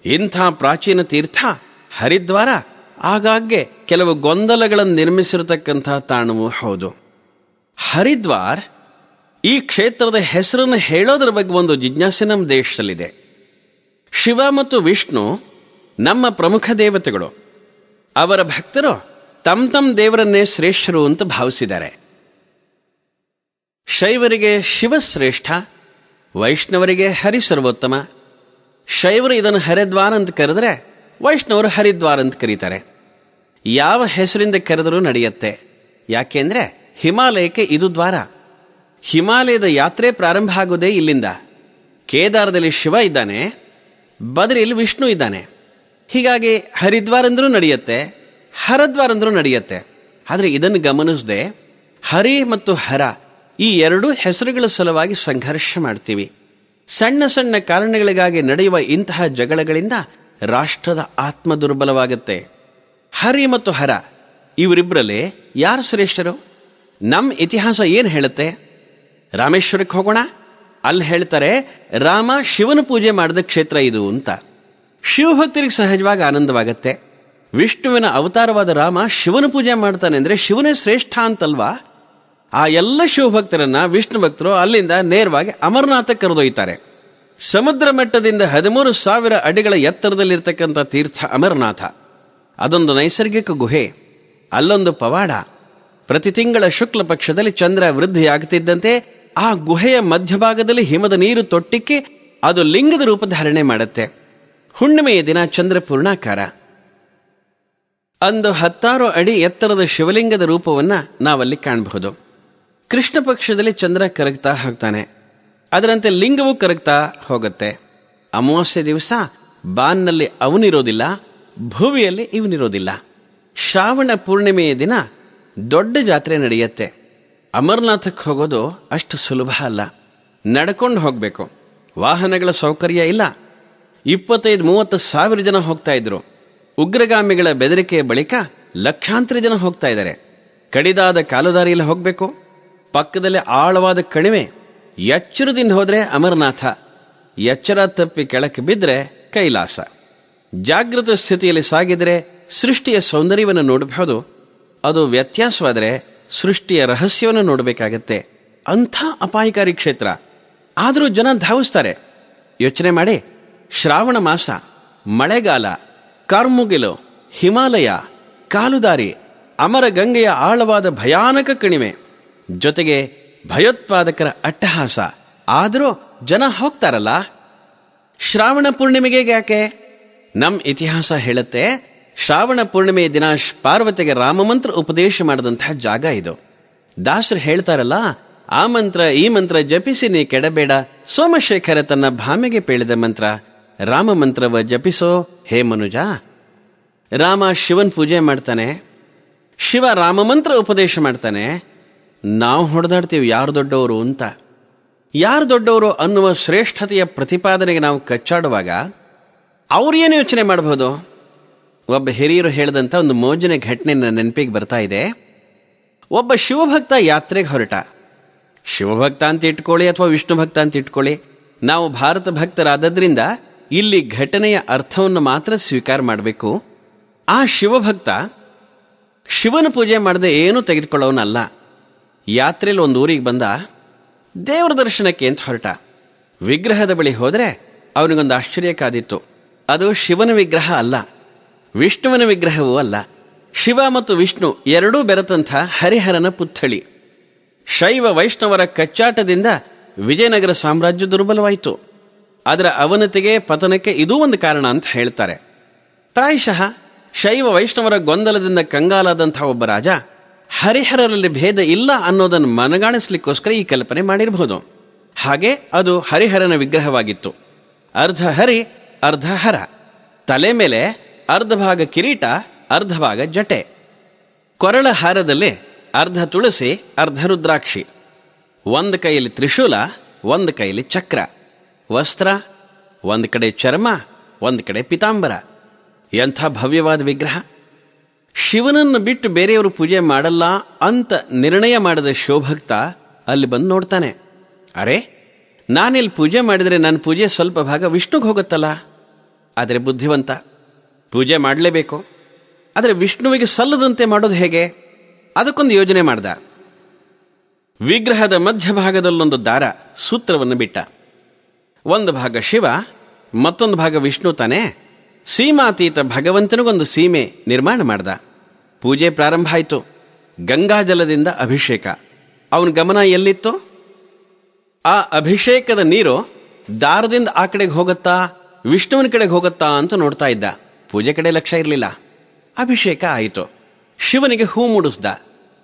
ಇಂಥ ಪ್ರಾಚೀನ ತೀರ್ಥ ಹರಿದ್ವಾರ ಆಗಾಗ್ಗೆ ಕೆಲವು ಗೊಂದಲಗಳನ್ನು ನಿರ್ಮಿಸಿರತಕ್ಕಂಥ ತಾಣವೂ ಹೌದು. ಹರಿದ್ವಾರ್ ಈ ಕ್ಷೇತ್ರದ ಹೆಸರನ್ನು ಹೇಳೋದ್ರ ಬಗ್ಗೆ ಒಂದು ಜಿಜ್ಞಾಸೆ ನಮ್ಮ ದೇಶದಲ್ಲಿದೆ. ಶಿವ ಮತ್ತು ವಿಷ್ಣು ನಮ್ಮ ಪ್ರಮುಖ ದೇವತೆಗಳು. ಅವರ ಭಕ್ತರು ತಮ್ಮ ದೇವರನ್ನೇ ಶ್ರೇಷ್ಠರು ಅಂತ ಭಾವಿಸಿದ್ದಾರೆ. ಶೈವರಿಗೆ ಶಿವ ಶ್ರೇಷ್ಠ, ವೈಷ್ಣವರಿಗೆ ಹರಿ ಸರ್ವೋತ್ತಮ. ಶೈವರು ಇದನ್ನು ಹರಿದ್ವಾರ ಅಂತ ಕರೆದರೆ ವೈಷ್ಣವರು ಹರಿದ್ವಾರ ಅಂತ ಕರೀತಾರೆ. ಯಾವ ಹೆಸರಿಂದ ಕರೆದರೂ ನಡೆಯುತ್ತೆ. ಯಾಕೆಂದರೆ ಹಿಮಾಲಯಕ್ಕೆ ಇದು ದ್ವಾರ. ಹಿಮಾಲಯದ ಯಾತ್ರೆ ಪ್ರಾರಂಭ ಆಗೋದೇ ಇಲ್ಲಿಂದ. ಕೇದಾರದಲ್ಲಿ ಶಿವ ಇದ್ದಾನೆ, ಬದರಿಯಲ್ಲಿ ವಿಷ್ಣು ಇದ್ದಾನೆ. ಹೀಗಾಗಿ ಹರಿದ್ವಾರ ಅಂದ್ರೂ ನಡೆಯುತ್ತೆ, ಹರದ್ವಾರ ಅಂದ್ರೂ ನಡೆಯುತ್ತೆ. ಆದರೆ ಇದನ್ನು ಗಮನಿಸದೆ ಹರಿ ಮತ್ತು ಹರ ಈ ಎರಡೂ ಹೆಸರುಗಳ ಸಲುವಾಗಿ ಸಂಘರ್ಷ ಮಾಡ್ತೀವಿ. ಸಣ್ಣ ಸಣ್ಣ ಕಾರಣಗಳಿಗಾಗಿ ನಡೆಯುವ ಇಂತಹ ಜಗಳಗಳಿಂದ ರಾಷ್ಟ್ರದ ಆತ್ಮ ದುರ್ಬಲವಾಗುತ್ತೆ. ಹರಿ ಮತ್ತು ಹರ ಇವರಿಬ್ಬರಲ್ಲಿ ಯಾರು ಶ್ರೇಷ್ಠರು? ನಮ್ಮ ಇತಿಹಾಸ ಏನು ಹೇಳುತ್ತೆ? ರಾಮೇಶ್ವರಕ್ಕೆ ಹೋಗೋಣ. ಅಲ್ಲಿ ಹೇಳ್ತಾರೆ, ರಾಮ ಶಿವನ ಪೂಜೆ ಮಾಡಿದ ಕ್ಷೇತ್ರ ಇದು ಅಂತ. ಶಿವಭಕ್ತರಿಗೆ ಸಹಜವಾಗಿ ಆನಂದವಾಗತ್ತೆ. ವಿಷ್ಣುವಿನ ಅವತಾರವಾದ ರಾಮ ಶಿವನ ಪೂಜೆ ಮಾಡ್ತಾನೆ ಅಂದರೆ ಶಿವನೇ ಶ್ರೇಷ್ಠ ಅಂತಲ್ವಾ? ಆ ಎಲ್ಲ ಶಿವಭಕ್ತರನ್ನ ವಿಷ್ಣು ಭಕ್ತರು ಅಲ್ಲಿಂದ ನೇರವಾಗಿ ಅಮರನಾಥಕ್ಕೆ ಕರೆದೊಯ್ತಾರೆ. ಸಮುದ್ರ ಮಟ್ಟದಿಂದ 13,000 ಅಡಿಗಳ ಎತ್ತರದಲ್ಲಿರ್ತಕ್ಕಂಥ ತೀರ್ಥ ಅಮರನಾಥ. ಅದೊಂದು ನೈಸರ್ಗಿಕ ಗುಹೆ, ಅಲ್ಲೊಂದು ಪವಾಡ. ಪ್ರತಿ ತಿಂಗಳ ಶುಕ್ಲ ಪಕ್ಷದಲ್ಲಿ ಚಂದ್ರ ವೃದ್ಧಿಯಾಗುತ್ತಿದ್ದಂತೆ ಆ ಗುಹೆಯ ಮಧ್ಯಭಾಗದಲ್ಲಿ ಹಿಮದ ನೀರು ತೊಟ್ಟಿಕ್ಕೆ ಅದು ಲಿಂಗದ ರೂಪ ಧಾರಣೆ ಮಾಡುತ್ತೆ. ಹುಣ್ಣಿಮೆಯ ದಿನ ಚಂದ್ರ ಪೂರ್ಣಾಕಾರ. ಅಂದು 16 ಅಡಿ ಎತ್ತರದ ಶಿವಲಿಂಗದ ರೂಪವನ್ನು ನಾವಲ್ಲಿ ಕಾಣಬಹುದು. ಕೃಷ್ಣ ಪಕ್ಷದಲ್ಲಿ ಚಂದ್ರ ಕರಗ್ತಾ ಹೋಗ್ತಾನೆ, ಅದರಂತೆ ಲಿಂಗವೂ ಕರಗ್ತಾ ಹೋಗುತ್ತೆ. ಅಮಾವಾಸ್ಯೆ ದಿವಸ ಬಾನ್ನಲ್ಲಿ ಅವನಿರೋದಿಲ್ಲ, ಭುವಿಯಲ್ಲಿ ಇವನಿರೋದಿಲ್ಲ. ಶ್ರಾವಣ ಪೂರ್ಣಿಮೆಯ ದಿನ ದೊಡ್ಡ ಜಾತ್ರೆ ನಡೆಯುತ್ತೆ. ಅಮರನಾಥಕ್ಕೆ ಹೋಗೋದು ಅಷ್ಟು ಸುಲಭ ಅಲ್ಲ, ನಡ್ಕೊಂಡು ಹೋಗಬೇಕು. ವಾಹನಗಳ ಸೌಕರ್ಯ ಇಲ್ಲ. 25-30 ಸಾವಿರ ಜನ ಹೋಗ್ತಾ ಇದ್ರು. ಉಗ್ರಗಾಮಿಗಳ ಬೆದರಿಕೆಯ ಬಳಿಕ ಲಕ್ಷಾಂತರ ಜನ ಹೋಗ್ತಾ ಇದ್ದಾರೆ. ಕಡಿದಾದ ಕಾಲುದಾರಿಯಲ್ಲಿ ಹೋಗಬೇಕು. ಪಕ್ಕದಲ್ಲಿ ಆಳವಾದ ಕಣಿವೆ. ಎಚ್ಚರದಿಂದ ಹೋದರೆ ಅಮರನಾಥ, ಎಚ್ಚರ ತಪ್ಪಿ ಕೆಳಕ್ಕೆ ಬಿದ್ದರೆ ಕೈಲಾಸ. ಜಾಗೃತ ಸ್ಥಿತಿಯಲ್ಲಿ ಸಾಗಿದರೆ ಸೃಷ್ಟಿಯ ಸೌಂದರ್ಯವನ್ನು ನೋಡಬಹುದು. ಅದು ವ್ಯತ್ಯಾಸವಾದರೆ ಸೃಷ್ಟಿಯ ರಹಸ್ಯವನ್ನು ನೋಡಬೇಕಾಗತ್ತೆ. ಅಂಥ ಅಪಾಯಕಾರಿ ಕ್ಷೇತ್ರ. ಆದರೂ ಜನ ಧಾವಿಸ್ತಾರೆ. ಯೋಚನೆ ಮಾಡಿ, ಶ್ರಾವಣ ಮಾಸ, ಮಳೆಗಾಲ, ಕಾರ್ಮುಗಿಲು, ಹಿಮಾಲಯ, ಕಾಲುದಾರಿ, ಅಮರ ಗಂಗೆಯ ಆಳವಾದ ಭಯಾನಕ ಕಣಿವೆ, ಜೊತೆಗೆ ಭಯೋತ್ಪಾದಕರ ಅಟ್ಟಹಾಸ. ಆದರೂ ಜನ ಹೋಗ್ತಾರಲ್ಲ. ಶ್ರಾವಣ ಪೂರ್ಣಿಮೆಗೆ ಯಾಕೆ? ನಮ್ಮ ಇತಿಹಾಸ ಹೇಳುತ್ತೆ, ಶ್ರಾವಣ ಪೂರ್ಣಿಮೆಯ ದಿನ ಪಾರ್ವತಿಗೆ ರಾಮಮಂತ್ರ ಉಪದೇಶ ಮಾಡಿದಂತಹ ಜಾಗ ಇದು. ದಾಸರು ಹೇಳ್ತಾರಲ್ಲ, ಆ ಮಂತ್ರ ಈ ಮಂತ್ರ ಜಪಿಸಿ ನೀ ಕೆಡಬೇಡ, ಸೋಮಶೇಖರ ತನ್ನ ಭಾಮೆಗೆ ಪೇಳಿದ ಮಂತ್ರ ರಾಮ ಮಂತ್ರವ ಜಪಿಸೋ ಹೇ ಮನುಜ. ರಾಮ ಶಿವನ್ ಪೂಜೆ ಮಾಡ್ತಾನೆ, ಶಿವ ರಾಮಮಂತ್ರ ಉಪದೇಶ ಮಾಡ್ತಾನೆ. ನಾವು ಹೊಡೆದಾಡ್ತೀವಿ ಯಾರು ದೊಡ್ಡವರು ಅಂತ. ಯಾರು ದೊಡ್ಡವರು ಅನ್ನುವ ಶ್ರೇಷ್ಠತೆಯ ಪ್ರತಿಪಾದನೆಗೆ ನಾವು ಕಚ್ಚಾಡುವಾಗ ಅವ್ರೇನು ಯೋಚನೆ ಮಾಡಬಹುದು? ಒಬ್ಬ ಹಿರಿಯರು ಹೇಳಿದಂಥ ಒಂದು ಮೋಜಿನ ಘಟನೆ ನನ್ನ ನೆನಪಿಗೆ ಬರ್ತಾ ಇದೆ. ಒಬ್ಬ ಶಿವಭಕ್ತ ಯಾತ್ರೆಗೆ ಹೊರಟ. ಶಿವಭಕ್ತ ಅಂತ ಇಟ್ಕೊಳ್ಳಿ ಅಥವಾ ವಿಷ್ಣು ಭಕ್ತ ಅಂತ ಇಟ್ಕೊಳ್ಳಿ, ನಾವು ಭಾರತ ಭಕ್ತರಾದದ್ರಿಂದ ಇಲ್ಲಿ ಘಟನೆಯ ಅರ್ಥವನ್ನು ಮಾತ್ರ ಸ್ವೀಕಾರ ಮಾಡಬೇಕು. ಆ ಶಿವಭಕ್ತ ಶಿವನ ಪೂಜೆ ಮಾಡದೆ ಏನೂ ತೆಗೆದುಕೊಳ್ಳೋನಲ್ಲ. ಯಾತ್ರೆಯಲ್ಲಿ ಒಂದು ಊರಿಗೆ ಬಂದ, ದೇವರ ದರ್ಶನಕ್ಕೆ ಅಂತ ಹೊರಟ. ವಿಗ್ರಹದ ಬಳಿ ಹೋದರೆ ಅವನಿಗೊಂದು ಆಶ್ಚರ್ಯ ಕಾದಿತ್ತು. ಅದು ಶಿವನ ವಿಗ್ರಹ ಅಲ್ಲ, ವಿಷ್ಣುವಿನ ವಿಗ್ರಹವೂ ಅಲ್ಲ. ಶಿವ ಮತ್ತು ವಿಷ್ಣು ಎರಡೂ ಬೆರೆತಂಥ ಹರಿಹರನ ಪುತ್ಥಳಿ. ಶೈವ ವೈಷ್ಣವರ ಕಚ್ಚಾಟದಿಂದ ವಿಜಯನಗರ ಸಾಮ್ರಾಜ್ಯ ದುರ್ಬಲವಾಯಿತು. ಅದರ ಅವನತಿಗೆ ಪತನಕ್ಕೆ ಇದೂ ಒಂದು ಕಾರಣ ಅಂತ ಹೇಳ್ತಾರೆ. ಪ್ರಾಯಶಃ ಶೈವ ವೈಷ್ಣವರ ಗೊಂದಲದಿಂದ ಕಂಗಾಲಾದಂಥ ಒಬ್ಬ ರಾಜ ಹರಿಹರರಲ್ಲಿ ಭೇದ ಇಲ್ಲ ಅನ್ನೋದನ್ನು ಮನಗಾಣಿಸ್ಲಿಕ್ಕೋಸ್ಕರ ಈ ಕಲ್ಪನೆ ಮಾಡಿರಬಹುದು. ಹಾಗೆ ಅದು ಹರಿಹರನ ವಿಗ್ರಹವಾಗಿತ್ತು. ಅರ್ಧ ಹರಿ ಅರ್ಧ ಹರ. ತಲೆ ಮೇಲೆ ಅರ್ಧ ಭಾಗ ಕಿರೀಟ, ಅರ್ಧ ಭಾಗ ಜಟೆ. ಕೊರಳ ಹಾರದಲ್ಲಿ ಅರ್ಧ ತುಳಸಿ, ಅರ್ಧ ರುದ್ರಾಕ್ಷಿ. ಒಂದು ಕೈಯಲ್ಲಿ ತ್ರಿಶೂಲ, ಒಂದು ಕೈಯಲ್ಲಿ ಚಕ್ರ. ವಸ್ತ್ರ, ಒಂದು ಕಡೆ ಚರ್ಮ, ಒಂದು ಕಡೆ ಪಿತಾಂಬರ. ಎಂಥ ಭವ್ಯವಾದ ವಿಗ್ರಹ! ಶಿವನನ್ನು ಬಿಟ್ಟು ಬೇರೆಯವರು ಪೂಜೆ ಮಾಡಲ್ಲ ಅಂತ ನಿರ್ಣಯ ಮಾಡಿದ ಶಿವಭಕ್ತ ಅಲ್ಲಿ ಬಂದು ನೋಡ್ತಾನೆ. ಅರೆ, ನಾನಿಲ್ಲಿ ಪೂಜೆ ಮಾಡಿದರೆ ನನ್ನ ಪೂಜೆ ಸ್ವಲ್ಪ ಭಾಗ ವಿಷ್ಣುಗೆ ಹೋಗುತ್ತಲ್ಲ. ಆದರೆ ಬುದ್ಧಿವಂತ, ಪೂಜೆ ಮಾಡಲೇಬೇಕು. ಆದರೆ ವಿಷ್ಣುವಿಗೆ ಸಲ್ಲದಂತೆ ಮಾಡೋದು ಹೇಗೆ? ಅದಕ್ಕೊಂದು ಯೋಜನೆ ಮಾಡ್ದ. ವಿಗ್ರಹದ ಮಧ್ಯಭಾಗದಲ್ಲೊಂದು ದಾರ ಸೂತ್ರವನ್ನು ಬಿಟ್ಟ. ಒಂದು ಭಾಗ ಶಿವ, ಮತ್ತೊಂದು ಭಾಗ ವಿಷ್ಣು ತಾನೆ. ಸೀಮಾತೀತ ಭಗವಂತನಿಗೊಂದು ಸೀಮೆ ನಿರ್ಮಾಣ ಮಾಡ್ದ. ಪೂಜೆ ಪ್ರಾರಂಭ ಆಯಿತು. ಗಂಗಾಜಲದಿಂದ ಅಭಿಷೇಕ. ಅವನ ಗಮನ ಎಲ್ಲಿತ್ತು? ಆ ಅಭಿಷೇಕದ ನೀರು ದಾರದಿಂದ ಆ ಕಡೆಗೆ ಹೋಗುತ್ತಾ, ವಿಷ್ಣುವಿನ ಕಡೆಗೆ ಹೋಗುತ್ತಾ ಅಂತ ನೋಡ್ತಾ ಇದ್ದ. ಪೂಜೆ ಕಡೆ ಲಕ್ಷ್ಯ ಇರಲಿಲ್ಲ. ಅಭಿಷೇಕ ಆಯಿತು. ಶಿವನಿಗೆ ಹೂ ಮುಡಿಸ್ದ.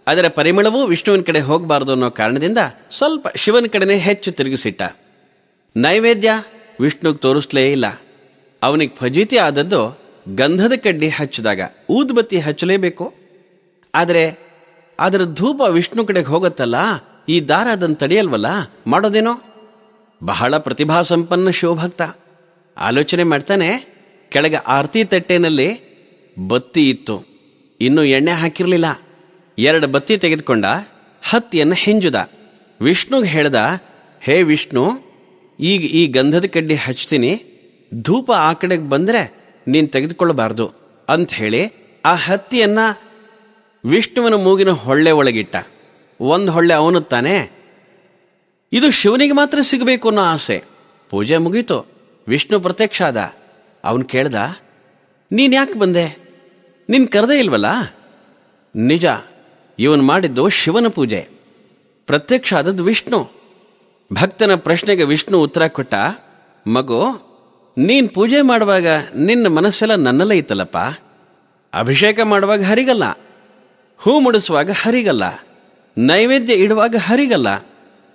ಅದರ ಪರಿಮಳವೂ ವಿಷ್ಣುವಿನ ಕಡೆ ಹೋಗಬಾರದು ಅನ್ನೋ ಕಾರಣದಿಂದ ಸ್ವಲ್ಪ ಶಿವನ ಕಡೆನೇ ಹೆಚ್ಚು ತಿರುಗಿಸಿಟ್ಟ. ನೈವೇದ್ಯ ವಿಷ್ಣುಗೆ ತೋರಿಸ್ಲೇ ಇಲ್ಲ. ಅವನಿಗೆ ಫಜೀತಿ ಆದದ್ದು ಗಂಧದ ಕಡ್ಡಿ ಹಚ್ಚಿದಾಗ ಊದುಬತ್ತಿ ಹಚ್ಚಲೇಬೇಕು. ಆದರೆ ಅದರ ಧೂಪ ವಿಷ್ಣು ಕಡೆಗೆ ಹೋಗುತ್ತಲ್ಲ, ಈ ದಾರ ಅದನ್ನು ತಡೆಯಲ್ವಲ್ಲ, ಮಾಡೋದೇನೋ? ಬಹಳ ಪ್ರತಿಭಾ ಸಂಪನ್ನ ಶಿವಭಕ್ತ. ಆಲೋಚನೆ ಮಾಡ್ತಾನೆ. ಕೆಳಗೆ ಆರತಿ ತಟ್ಟೆನಲ್ಲಿ ಬತ್ತಿ ಇತ್ತು. ಇನ್ನೂ ಎಣ್ಣೆ ಹಾಕಿರಲಿಲ್ಲ. 2 ಬತ್ತಿ ತೆಗೆದುಕೊಂಡ, ಹತ್ತಿಯನ್ನು ಹಿಂಜುದ. ವಿಷ್ಣುಗೆ ಹೇಳ್ದ, ಹೇ ವಿಷ್ಣು, ಈಗ ಈ ಗಂಧದ ಕಡ್ಡಿ ಹಚ್ತೀನಿ, ಧೂಪ ಆ ಕಡೆಗೆ ಬಂದರೆ ನೀನು ತೆಗೆದುಕೊಳ್ಳಬಾರ್ದು ಅಂತ ಹೇಳಿ ಆ ಹತ್ತಿಯನ್ನು ವಿಷ್ಣುವಿನ ಮೂಗಿನ ಹೊಳ್ಳೆ ಒಳಗಿಟ್ಟ. ಒಂದು ಹೊಳ್ಳೆ ಅವನು ತಾನೆ. ಇದು ಶಿವನಿಗೆ ಮಾತ್ರ ಸಿಗಬೇಕು ಅನ್ನೋ ಆಸೆ. ಪೂಜೆ ಮುಗೀತು. ವಿಷ್ಣು ಪ್ರತ್ಯಕ್ಷ ಆದ. ಅವನು ಕೇಳ್ದ, ನೀನು ಯಾಕೆ ಬಂದೆ? ನೀನು ಕರೆದೇ ಇಲ್ವಲ್ಲ? ನಿಜ, ಇವನು ಮಾಡಿದ್ದು ಶಿವನ ಪೂಜೆ. ಪ್ರತ್ಯಕ್ಷ ಆದದ್ದು ವಿಷ್ಣು. ಭಕ್ತನ ಪ್ರಶ್ನೆಗೆ ವಿಷ್ಣು ಉತ್ತರ ಕೊಟ್ಟ, ಮಗು, ನೀನು ಪೂಜೆ ಮಾಡುವಾಗ ನಿನ್ನ ಮನಸ್ಸೆಲ್ಲ ನನ್ನಲ್ಲೇ ಇತ್ತಲ್ಲಪ್ಪ. ಅಭಿಷೇಕ ಮಾಡುವಾಗ ಹರಿಗಲ್ಲ, ಹೂ ಮುಡಿಸುವಾಗ ಹರಿಗಲ್ಲ, ನೈವೇದ್ಯ ಇಡುವಾಗ ಹರಿಗಲ್ಲ,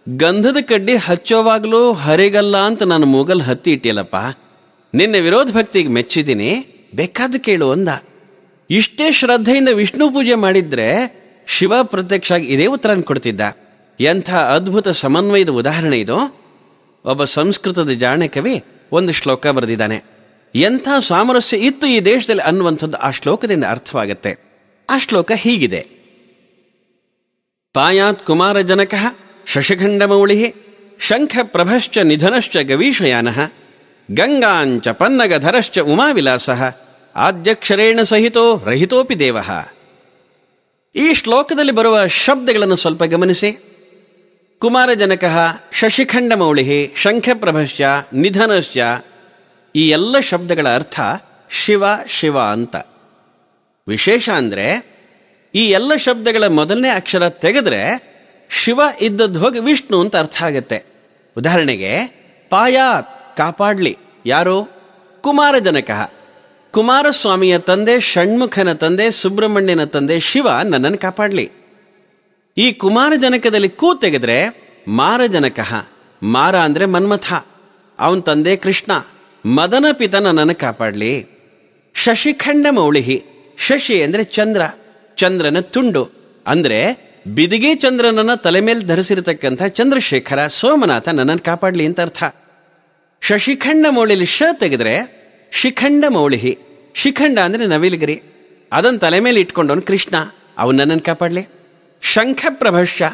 ಗಂಧದ ಕಡ್ಡಿ ಹಚ್ಚೋವಾಗಲೂ ಹರಿಗಲ್ಲ ಅಂತ ನನ್ನ ಮೂಗಲ್ ಹತ್ತಿ ಇಟ್ಟಿಯಲ್ಲಪ್ಪ. ನಿನ್ನ ವಿರೋಧ ಭಕ್ತಿಗೆ ಮೆಚ್ಚಿದ್ದೀನಿ, ಬೇಕಾದ ಕೇಳು ಅಂದ. ಇಷ್ಟೇ ಶ್ರದ್ಧೆಯಿಂದ ವಿಷ್ಣು ಪೂಜೆ ಮಾಡಿದ್ರೆ ಶಿವ ಪ್ರತ್ಯಕ್ಷ ಆಗಿ ಇದೇ ಉತ್ತರನ ಕೊಡ್ತಿದ್ದ. ಎಂಥ ಅದ್ಭುತ ಸಮನ್ವಯದ ಉದಾಹರಣೆ ಇದು. ಒಬ್ಬ ಸಂಸ್ಕೃತದ ಜಾಣೆ ಕವಿ ಒಂದು ಶ್ಲೋಕ ಬರೆದಿದ್ದಾನೆ. ಎಂಥ ಸಾಮರಸ್ಯ ಇತ್ತು ಈ ದೇಶದಲ್ಲಿ ಅನ್ನುವಂಥದ್ದು ಆ ಶ್ಲೋಕದಿಂದ ಅರ್ಥವಾಗತ್ತೆ. ಆ ಶ್ಲೋಕ ಹೀಗಿದೆ: ಪಾಯಾತ್ ಕುಮಾರ ಜನಕ ಶಶಿಖಂಡಮೌಳಿ ಶಂಖ ಪ್ರಭಶ್ಚ ನಿಧನಶ್ಚ ಗವೀಶಯಾನಃ ಗಂಗಾಂಚ ಪನ್ನಗಧರಶ್ಚ ಉಮಾವಿಲಾಸ ಆದ್ಯಕ್ಷರೇಣ ಸಹಿತೋ ರಹಿತೋಪಿ ದೇವಃ. ಈ ಶ್ಲೋಕದಲ್ಲಿ ಬರುವ ಶಬ್ದಗಳನ್ನು ಸ್ವಲ್ಪ ಗಮನಿಸಿ. ಕುಮಾರಜನಕ, ಶಶಿಖಂಡಮೌಳಿ, ಶಂಖಪ್ರಭಶ್ಚ, ನಿಧನಶ್ಚ, ಈ ಎಲ್ಲ ಶಬ್ದಗಳ ಅರ್ಥ ಶಿವ ಶಿವ ಅಂತ. ವಿಶೇಷ ಅಂದರೆ ಈ ಎಲ್ಲ ಶಬ್ದಗಳ ಮೊದಲನೇ ಅಕ್ಷರ ತೆಗೆದ್ರೆ ಶಿವ ಇದ್ದದ್ದು ಹೋಗಿ ವಿಷ್ಣು ಅಂತ ಅರ್ಥ ಆಗತ್ತೆ. ಉದಾಹರಣೆಗೆ, ಪಾಯಾತ್ ಕಾಪಾಡ್ಲಿ, ಯಾರು? ಕುಮಾರಜನಕ, ಕುಮಾರಸ್ವಾಮಿಯ ತಂದೆ, ಷಣ್ಮುಖನ ತಂದೆ, ಸುಬ್ರಹ್ಮಣ್ಯನ ತಂದೆ ಶಿವ ನನ್ನನ್ನು ಕಾಪಾಡ್ಲಿ. ಈ ಕುಮಾರಜನಕದಲ್ಲಿ ಕೂ ತೆಗೆದ್ರೆ ಮಾರಜನಕ, ಮಾರ ಅಂದರೆ ಮನ್ಮಥ, ಅವನ ತಂದೆ ಕೃಷ್ಣ, ಮದನ ಪಿತ ನನ್ನನ್ನು ಕಾಪಾಡ್ಲಿ. ಶಶಿಖಂಡ ಮೌಳಿಹಿ, ಶಶಿ ಅಂದರೆ ಚಂದ್ರ, ಚಂದ್ರನ ತುಂಡು ಅಂದರೆ ಬಿದಿಗೆ ಚಂದ್ರನನ್ನ ತಲೆ ಮೇಲೆ ಧರಿಸಿರತಕ್ಕಂಥ ಚಂದ್ರಶೇಖರ ಸೋಮನಾಥ ನನ್ನನ್ನು ಕಾಪಾಡ್ಲಿ ಅಂತ ಅರ್ಥ. ಶಶಿಖಂಡ ಮೌಳಿಲಿ ಶ ತೆಗೆದ್ರೆ ಶಿಖಂಡ ಮೌಳಿಹಿ, ಶಿಖಂಡ ಅಂದರೆ ನವಿಲುಗಿರಿ, ಅದನ್ನು ತಲೆ ಮೇಲೆ ಇಟ್ಕೊಂಡವನು ಕೃಷ್ಣ, ಅವನು ನನ್ನನ್ನು ಕಾಪಾಡಲಿ. ಶಂಖ ಪ್ರಭಶ್ಯ,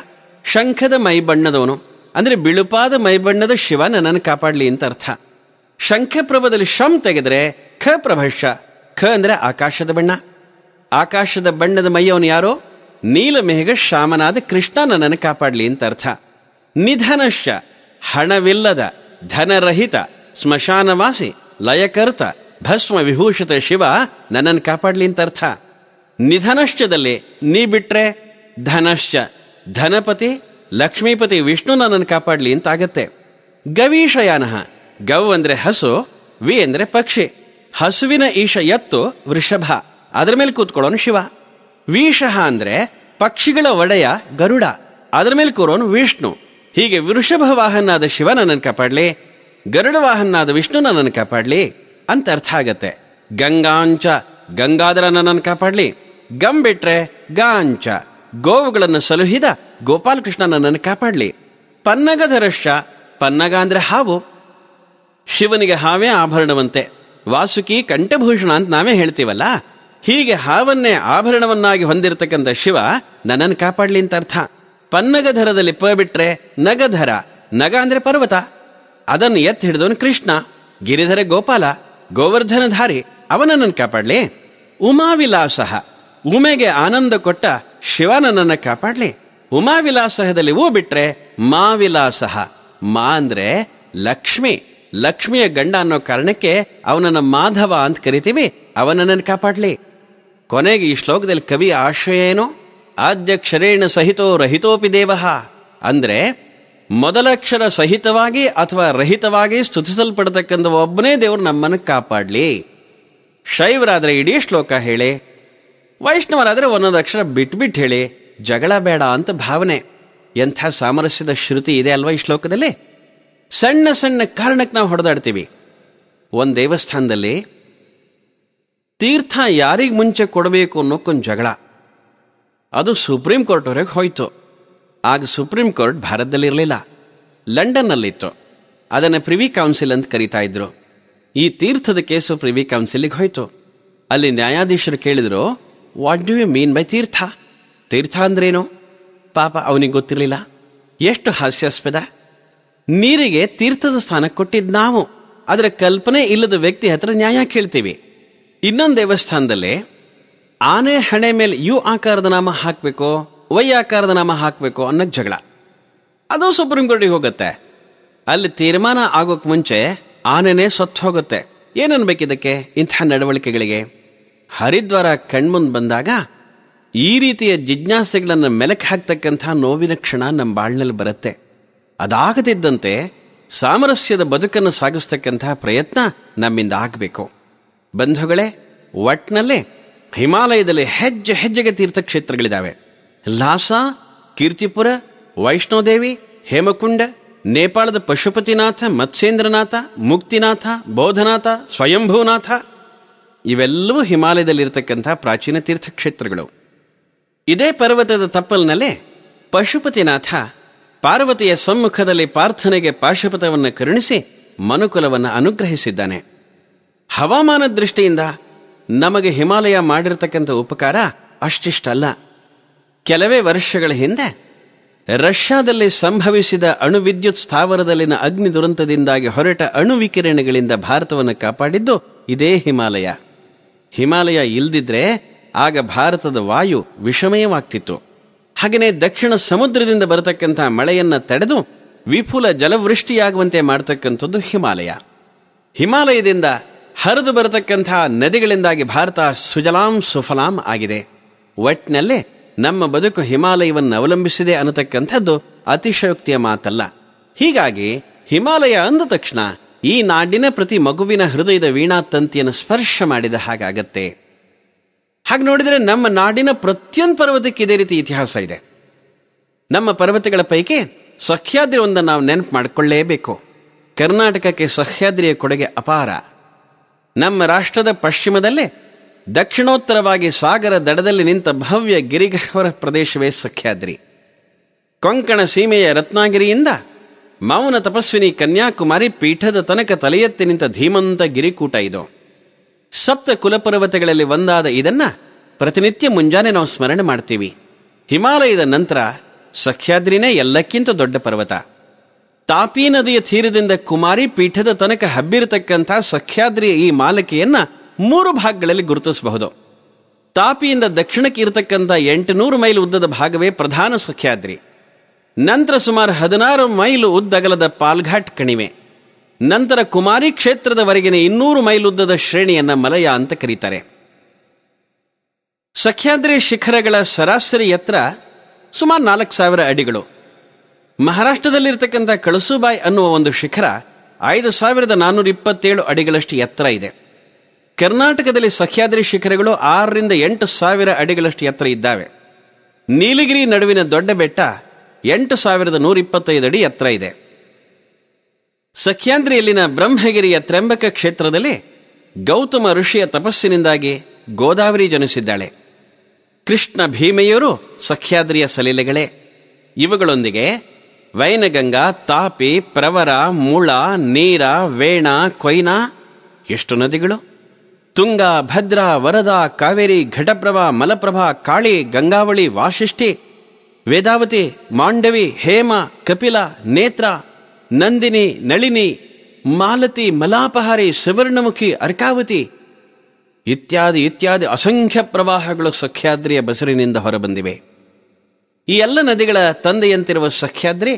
ಶಂಖದ ಮೈಬಣ್ಣದವನು ಅಂದರೆ ಬಿಳುಪಾದ ಮೈಬಣ್ಣದ ಶಿವ ನನ್ನನ್ನು ಕಾಪಾಡಲಿ ಅಂತ ಅರ್ಥ. ಶಂಖಪ್ರಭದಲ್ಲಿ ಶಂ ತೆಗೆದ್ರೆ ಖ ಪ್ರಭಶ್ಯ, ಖ ಅಂದರೆ ಆಕಾಶದ ಬಣ್ಣ, ಆಕಾಶದ ಬಣ್ಣದ ಮೈಯವನು ಯಾರೋ? ನೀಲಮೇಘ ಶ್ಯಾಮನಾದ ಕೃಷ್ಣ ನನ್ನನ್ನು ಕಾಪಾಡಲಿ ಅಂತ ಅರ್ಥ. ನಿಧನಶ್ಚ, ಹಣವಿಲ್ಲದ, ಧನರಹಿತ, ಸ್ಮಶಾನವಾಸಿ, ಲಯಕರ್ತ, ಭಸ್ಮ ವಿಭೂಷಿತ ಶಿವ ನನ್ನನ್ನು ಕಾಪಾಡಲಿ ಅಂತ ಅರ್ಥ. ನಿಧನಶ್ಚದಲ್ಲಿ ನೀ ಬಿಟ್ರೆ ಧನಶ್ಚ, ಧನಪತಿ, ಲಕ್ಷ್ಮೀಪತಿ ವಿಷ್ಣು ನನ್ನನ್ನು ಕಾಪಾಡಲಿ ಅಂತ ಆಗತ್ತೆ. ಗವೀಶಯಾನ, ಗವ್ ಅಂದರೆ ಹಸು, ವಿ ಅಂದರೆ ಪಕ್ಷಿ, ಹಸುವಿನ ಈಶ ಎತ್ತು ವೃಷಭ, ಅದರ ಮೇಲೆ ಕೂತ್ಕೊಳ್ಳೋನು ಶಿವ. ವೀಷಃ ಅಂದರೆ ಪಕ್ಷಿಗಳ ಒಡೆಯ ಗರುಡ, ಅದರ ಮೇಲೆ ಕೂರೋನು ವಿಷ್ಣು. ಹೀಗೆ ವೃಷಭ ವಾಹನಾದ ಶಿವ ನನ್ನನ್ನು ಕಾಪಾಡಲಿ, ಗರುಡ ವಾಹನಾದ ವಿಷ್ಣು ನನ್ನನ್ನು ಕಾಪಾಡಲಿ ಅಂತ ಅರ್ಥ ಆಗತ್ತೆ. ಗಂಗಾಂಚ, ಗಂಗಾಧರ ನನ್ನನ್ನು ಕಾಪಾಡಲಿ. ಗಂ ಬಿಟ್ರೆ ಗಾಂಚ, ಗೋವುಗಳನ್ನು ಸಲುಹಿದ ಗೋಪಾಲಕೃಷ್ಣ ನನ್ನನ್ನು ಕಾಪಾಡಲಿ. ಪನ್ನಗಧರಶ್ಚ, ಪನ್ನಗ ಅಂದರೆ ಹಾವು, ಶಿವನಿಗೆ ಹಾವೇ ಆಭರಣವಂತೆ, ವಾಸುಕಿ ಕಂಠಭೂಷಣ ಅಂತ ನಾವೇ ಹೇಳ್ತೀವಲ್ಲ, ಹೀಗೆ ಹಾವನ್ನೇ ಆಭರಣವನ್ನಾಗಿ ಹೊಂದಿರತಕ್ಕಂಥ ಶಿವ ನನ್ನನ್ನು ಕಾಪಾಡಲಿ ಅಂತ ಅರ್ಥ. ಪನ್ನಗಧರದಲ್ಲಿ ಪ ಬಿಟ್ರೆ ನಗಧರ, ನಗ ಅಂದರೆ ಪರ್ವತ, ಅದನ್ನು ಎತ್ತಿ ಹಿಡಿದವನು ಕೃಷ್ಣ. ಗಿರಿಧರ ಗೋಪಾಲ, ಗೋವರ್ಧನಧಾರಿ, ಅವನನ್ನು ಕಾಪಾಡಲಿ. ಉಮಾವಿಲಾಸ, ಉಮೆಗೆ ಆನಂದ ಕೊಟ್ಟ ಶಿವ ನನ್ನನ್ನು ಕಾಪಾಡಲಿ. ಉಮಾವಿಲಾಸಹದಲ್ಲಿ ಊ ಬಿಟ್ರೆ ಮಾವಿಲಾಸಹ. ಮಾ ಅಂದ್ರೆ ಲಕ್ಷ್ಮಿ, ಲಕ್ಷ್ಮಿಯ ಗಂಡ ಅನ್ನೋ ಕಾರಣಕ್ಕೆ ಅವನನ್ನ ಮಾಧವ ಅಂತ ಕರಿತೀವಿ. ಅವನನ್ನು ಕಾಪಾಡ್ಲಿ. ಕೊನೆಗೆ ಈ ಶ್ಲೋಕದಲ್ಲಿ ಕವಿ ಆಶಯ ಏನು? ಆದ್ಯಕ್ಷರೇಣ ಸಹಿತೋ ರಹಿತೋಪಿ ದೇವಃ ಅಂದ್ರೆ ಮೊದಲಕ್ಷರ ಸಹಿತವಾಗಿ ಅಥವಾ ರಹಿತವಾಗಿ ಸ್ತುತಿಸಲ್ಪಡತಕ್ಕಂಥ ಒಬ್ಬನೇ ದೇವರು ನಮ್ಮನ್ನು ಕಾಪಾಡ್ಲಿ. ಶೈವರಾದ್ರೆ ಇಡೀ ಶ್ಲೋಕ ಹೇಳಿ, ವೈಷ್ಣವರಾದ್ರೆ ಒಂದೊಂದು ಅಕ್ಷರ ಬಿಟ್ಬಿಟ್ಟು ಹೇಳಿ, ಜಗಳ ಬೇಡ ಅಂತ ಭಾವನೆ. ಎಂಥ ಸಾಮರಸ್ಯದ ಶ್ರುತಿ ಇದೆ ಅಲ್ವಾ ಈ ಶ್ಲೋಕದಲ್ಲಿ. ಸಣ್ಣ ಸಣ್ಣ ಕಾರಣಕ್ಕೆ ನಾವು ಹೊಡೆದಾಡ್ತೀವಿ. ಒಂದು ದೇವಸ್ಥಾನದಲ್ಲಿ ತೀರ್ಥ ಯಾರಿಗೆ ಮುಂಚೆ ಕೊಡಬೇಕು ಅನ್ನೋಕ್ಕೊಂದು ಜಗಳ. ಅದು ಸುಪ್ರೀಂ ಕೋರ್ಟ್ವರೆಗೆ ಹೋಯ್ತು. ಆಗ ಸುಪ್ರೀಂ ಕೋರ್ಟ್ ಭಾರತದಲ್ಲಿರಲಿಲ್ಲ, ಲಂಡನ್ನಲ್ಲಿತ್ತು. ಅದನ್ನು ಪ್ರಿವಿ ಕೌನ್ಸಿಲ್ ಅಂತ ಕರೀತಾ ಇದ್ರು. ಈ ತೀರ್ಥದ ಕೇಸು ಪ್ರಿವಿ ಕೌನ್ಸಿಲಿಗೆ ಹೋಯ್ತು. ಅಲ್ಲಿ ನ್ಯಾಯಾಧೀಶರು ಕೇಳಿದ್ರು, what do you mean by theertha? ತೀರ್ಥ ಅಂದ್ರೇನು? ಪಾಪ ಅವನಿಗೆ ಗೊತ್ತಿರಲಿಲ್ಲ. ಎಷ್ಟು ಹಾಸ್ಯಾಸ್ಪದ. ನೀರಿಗೆ ತೀರ್ಥದ ಸ್ಥಾನ ಕೊಟ್ಟಿದ್ದು ನಾವು, ಅದರ ಕಲ್ಪನೆ ಇಲ್ಲದ ವ್ಯಕ್ತಿ ಹತ್ರ ನ್ಯಾಯ ಕೇಳ್ತೀವಿ. ಇನ್ನೊಂದು ದೇವಸ್ಥಾನದಲ್ಲಿ ಆನೆ ಹಣೆ ಮೇಲೆ ಯು ಆಕಾರದ ನಾಮ ಹಾಕಬೇಕು, ವೈ ಆಕಾರದ ನಾಮ ಹಾಕಬೇಕು ಅನ್ನೋ ಜಗಳ. ಅದು ಸುಪ್ರೀಂ ಕೋರ್ಟಿಗೆ ಹೋಗುತ್ತೆ. ಅಲ್ಲಿ ತೀರ್ಮಾನ ಆಗೋಕ್ ಮುಂಚೆ ಆನೆನೇ ಸತ್ತು ಹೋಗುತ್ತೆ. ಏನನ್ಬೇಕಿದಕ್ಕೆ ಇಂಥ ನಡವಳಿಕೆಗಳಿಗೆ? ಹರಿದ್ವಾರ ಕಣ್ಮುಂದ್ ಬಂದಾಗ ಈ ರೀತಿಯ ಜಿಜ್ಞಾಸೆಗಳನ್ನು ಮೆಲಕ್ ಹಾಕ್ತಕ್ಕಂಥ ನೋವಿನ ಕ್ಷಣ ನಮ್ಮ ಬಾಳ್ನಲ್ಲಿ ಬರುತ್ತೆ. ಅದಾಗದಿದ್ದಂತೆ ಸಾಮರಸ್ಯದ ಬದುಕನ್ನು ಸಾಗಿಸ್ತಕ್ಕಂಥ ಪ್ರಯತ್ನ ನಮ್ಮಿಂದ ಆಗಬೇಕು. ಬಂಧುಗಳೇ, ಒಟ್ನಲ್ಲಿ ಹಿಮಾಲಯದಲ್ಲಿ ಹೆಜ್ಜೆ ಹೆಜ್ಜೆಗೆ ತೀರ್ಥಕ್ಷೇತ್ರಗಳಿದ್ದಾವೆ. ಲಾಸಾ, ಕೀರ್ತಿಪುರ, ವೈಷ್ಣೋದೇವಿ, ಹೇಮಕುಂಡ, ನೇಪಾಳದ ಪಶುಪತಿನಾಥ, ಮತ್ಸ್ಯೇಂದ್ರನಾಥ, ಮುಕ್ತಿನಾಥ, ಬೋಧನಾಥ, ಸ್ವಯಂಭೂನಾಥ, ಇವೆಲ್ಲವೂ ಹಿಮಾಲಯದಲ್ಲಿರ್ತಕ್ಕಂಥ ಪ್ರಾಚೀನ ತೀರ್ಥಕ್ಷೇತ್ರಗಳು. ಇದೇ ಪರ್ವತದ ತಪ್ಪಲಿನಲ್ಲೇ ಪಶುಪತಿನಾಥ ಪಾರ್ವತಿಯ ಸಮ್ಮುಖದಲ್ಲಿ ಪ್ರಾರ್ಥನೆಗೆ ಪಾಶುಪತವನ್ನು ಕರುಣಿಸಿ ಮನುಕುಲವನ್ನು ಅನುಗ್ರಹಿಸಿದ್ದಾನೆ. ಹವಾಮಾನ ದೃಷ್ಟಿಯಿಂದ ನಮಗೆ ಹಿಮಾಲಯ ಮಾಡಿರ್ತಕ್ಕಂಥ ಉಪಕಾರ ಅಷ್ಟಿಷ್ಟಲ್ಲ. ಕೆಲವೇ ವರ್ಷಗಳ ಹಿಂದೆ ರಷ್ಯಾದಲ್ಲಿ ಸಂಭವಿಸಿದ ಅಣುವಿದ್ಯುತ್ ಸ್ಥಾವರದಲ್ಲಿನ ಅಗ್ನಿ ದುರಂತದಿಂದಾಗಿ ಹೊರಟ ಅಣು ವಿಕಿರಣಗಳಿಂದ ಭಾರತವನ್ನು ಕಾಪಾಡಿದ್ದು ಇದೇ ಹಿಮಾಲಯ. ಹಿಮಾಲಯ ಇಲ್ದಿದ್ರೆ ಆಗ ಭಾರತದ ವಾಯು ವಿಷಮಯವಾಗ್ತಿತ್ತು. ಹಾಗೆಯೇ ದಕ್ಷಿಣ ಸಮುದ್ರದಿಂದ ಬರತಕ್ಕಂಥ ಮಳೆಯನ್ನು ತಡೆದು ವಿಪುಲ ಜಲವೃಷ್ಟಿಯಾಗುವಂತೆ ಮಾಡತಕ್ಕಂಥದ್ದು ಹಿಮಾಲಯ. ಹಿಮಾಲಯದಿಂದ ಹರಿದು ಬರತಕ್ಕಂಥ ನದಿಗಳಿಂದಾಗಿ ಭಾರತ ಸುಜಲಾಂ ಸುಫಲಾಂ ಆಗಿದೆ. ಒಟ್ಟಿನಲ್ಲೇ ನಮ್ಮ ಬದುಕು ಹಿಮಾಲಯವನ್ನು ಅವಲಂಬಿಸಿದೆ ಅನ್ನತಕ್ಕಂಥದ್ದು ಅತಿಶಯೋಕ್ತಿಯ ಮಾತಲ್ಲ. ಹೀಗಾಗಿ ಹಿಮಾಲಯ ಅಂದ ತಕ್ಷಣ ಈ ನಾಡಿನ ಪ್ರತಿ ಮಗುವಿನ ಹೃದಯದ ವೀಣಾ ತಂತಿಯನ್ನು ಸ್ಪರ್ಶ ಮಾಡಿದ ಹಾಗಾಗತ್ತೆ. ಹಾಗೆ ನೋಡಿದರೆ ನಮ್ಮ ನಾಡಿನ ಪ್ರತಿಯೊಂದು ಪರ್ವತಕ್ಕೆ ಇದೇ ರೀತಿ ಇತಿಹಾಸ ಇದೆ. ನಮ್ಮ ಪರ್ವತಗಳ ಪೈಕಿ ಸಹ್ಯಾದ್ರಿ ಒಂದನ್ನು ನಾವು ನೆನಪು ಮಾಡಿಕೊಳ್ಳೇಬೇಕು. ಕರ್ನಾಟಕಕ್ಕೆ ಸಹ್ಯಾದ್ರಿಯ ಕೊಡುಗೆ ಅಪಾರ. ನಮ್ಮ ರಾಷ್ಟ್ರದ ಪಶ್ಚಿಮದಲ್ಲೇ ದಕ್ಷಿಣೋತ್ತರವಾಗಿ ಸಾಗರ ದಡದಲ್ಲಿ ನಿಂತ ಭವ್ಯ ಗಿರಿಗಹ್ವರ ಪ್ರದೇಶವೇ ಸಹ್ಯಾದ್ರಿ. ಕೊಂಕಣ ಸೀಮೆಯ ರತ್ನಾಗಿರಿಯಿಂದ ಮೌನ ತಪಸ್ವಿನಿ ಕನ್ಯಾಕುಮಾರಿ ಪೀಠದ ತನಕ ತಲೆ ಎತ್ತಿ ನಿಂತ ಧೀಮಂತ ಗಿರಿಕೂಟ ಇದು. ಸಪ್ತ ಕುಲಪರ್ವತಗಳಲ್ಲಿ ಒಂದಾದ ಇದನ್ನ ಪ್ರತಿನಿತ್ಯ ಮುಂಜಾನೆ ನಾವು ಸ್ಮರಣೆ ಮಾಡ್ತೀವಿ. ಹಿಮಾಲಯದ ನಂತರ ಸಹ್ಯಾದ್ರಿನೇ ಎಲ್ಲಕ್ಕಿಂತ ದೊಡ್ಡ ಪರ್ವತ. ತಾಪಿ ನದಿಯ ತೀರದಿಂದ ಕುಮಾರಿ ಪೀಠದ ತನಕ ಹಬ್ಬಿರತಕ್ಕಂಥ ಸಹ್ಯಾದ್ರಿಯ ಈ ಮಾಲಿಕೆಯನ್ನ 3 ಭಾಗಗಳಲ್ಲಿ ಗುರುತಿಸಬಹುದು. ತಾಪಿಯಿಂದ ದಕ್ಷಿಣಕ್ಕೆ ಇರತಕ್ಕಂಥ 800 ಮೈಲು ಉದ್ದದ ಭಾಗವೇ ಪ್ರಧಾನ ಸಹ್ಯಾದ್ರಿ. ನಂತರ ಸುಮಾರು 16 ಮೈಲು ಉದ್ದಗಲದ ಪಾಲ್ಘಾಟ್ ಕಣಿವೆ. ನಂತರ ಕುಮಾರಿ ಕ್ಷೇತ್ರದವರೆಗಿನ 200 ಮೈಲು ಉದ್ದದ ಶ್ರೇಣಿಯನ್ನ ಮಲಯ ಅಂತ ಕರೀತಾರೆ. ಸಹ್ಯಾದ್ರಿ ಶಿಖರಗಳ ಸರಾಸರಿ ಎತ್ತರ ಸುಮಾರು 4000 ಅಡಿಗಳು. ಮಹಾರಾಷ್ಟ್ರದಲ್ಲಿರ್ತಕ್ಕಂಥ ಕಳಸುಬಾಯಿ ಅನ್ನುವ ಒಂದು ಶಿಖರ 5427 ಅಡಿಗಳಷ್ಟು ಎತ್ತರ ಇದೆ. ಕರ್ನಾಟಕದಲ್ಲಿ ಸಹ್ಯಾದ್ರಿ ಶಿಖರಗಳು 6 ರಿಂದ 8000 ಅಡಿಗಳಷ್ಟು ಎತ್ತರ ಇದ್ದಾವೆ. ನೀಲಗಿರಿ ನಡುವಿನ ದೊಡ್ಡ ಬೆಟ್ಟ 8125 ಅಡಿ ಎತ್ತರ ಇದೆ. ಸಹ್ಯಾದ್ರಿಯಲ್ಲಿನ ಬ್ರಹ್ಮಗಿರಿಯ ತ್ರ್ಯಂಬಕ ಕ್ಷೇತ್ರದಲ್ಲಿ ಗೌತಮ ಋಷಿಯ ತಪಸ್ಸಿನಿಂದಾಗಿ ಗೋದಾವರಿ ಜನಿಸಿದ್ದಾಳೆ. ಕೃಷ್ಣ ಭೀಮೆಯರು ಸಹ್ಯಾದ್ರಿಯ ಸಲಿಲೆಗಳೇ. ಇವುಗಳೊಂದಿಗೆ ವೈನಗಂಗಾ, ತಾಪಿ, ಪ್ರವರ, ಮುಳ, ನೀರ, ವೇಣ, ಕೊಯ್ನಾ, ಎಷ್ಟು ನದಿಗಳು! ತುಂಗ, ಭದ್ರಾ, ವರದಾ, ಕಾವೇರಿ, ಘಟಪ್ರಭಾ, ಮಲಪ್ರಭಾ, ಕಾಳಿ, ಗಂಗಾವಳಿ, ವಾಶಿಷ್ಠಿ, ವೇದಾವತಿ, ಮಾಂಡವಿ, ಹೇಮ, ಕಪಿಲ, ನೇತ್ರ, ನಂದಿನಿ, ನಳಿನಿ, ಮಾಲತಿ, ಮಲಾಪಹಾರಿ, ಸುವರ್ಣಮುಖಿ, ಅರ್ಕಾವತಿ ಇತ್ಯಾದಿ ಇತ್ಯಾದಿ ಅಸಂಖ್ಯ ಪ್ರವಾಹಗಳು ಸಹ್ಯಾದ್ರಿಯ ಬಸರಿನಿಂದ ಹೊರಬಂದಿವೆ. ಈ ಎಲ್ಲ ನದಿಗಳ ತಂದೆಯಂತಿರುವ ಸಹ್ಯಾದ್ರಿ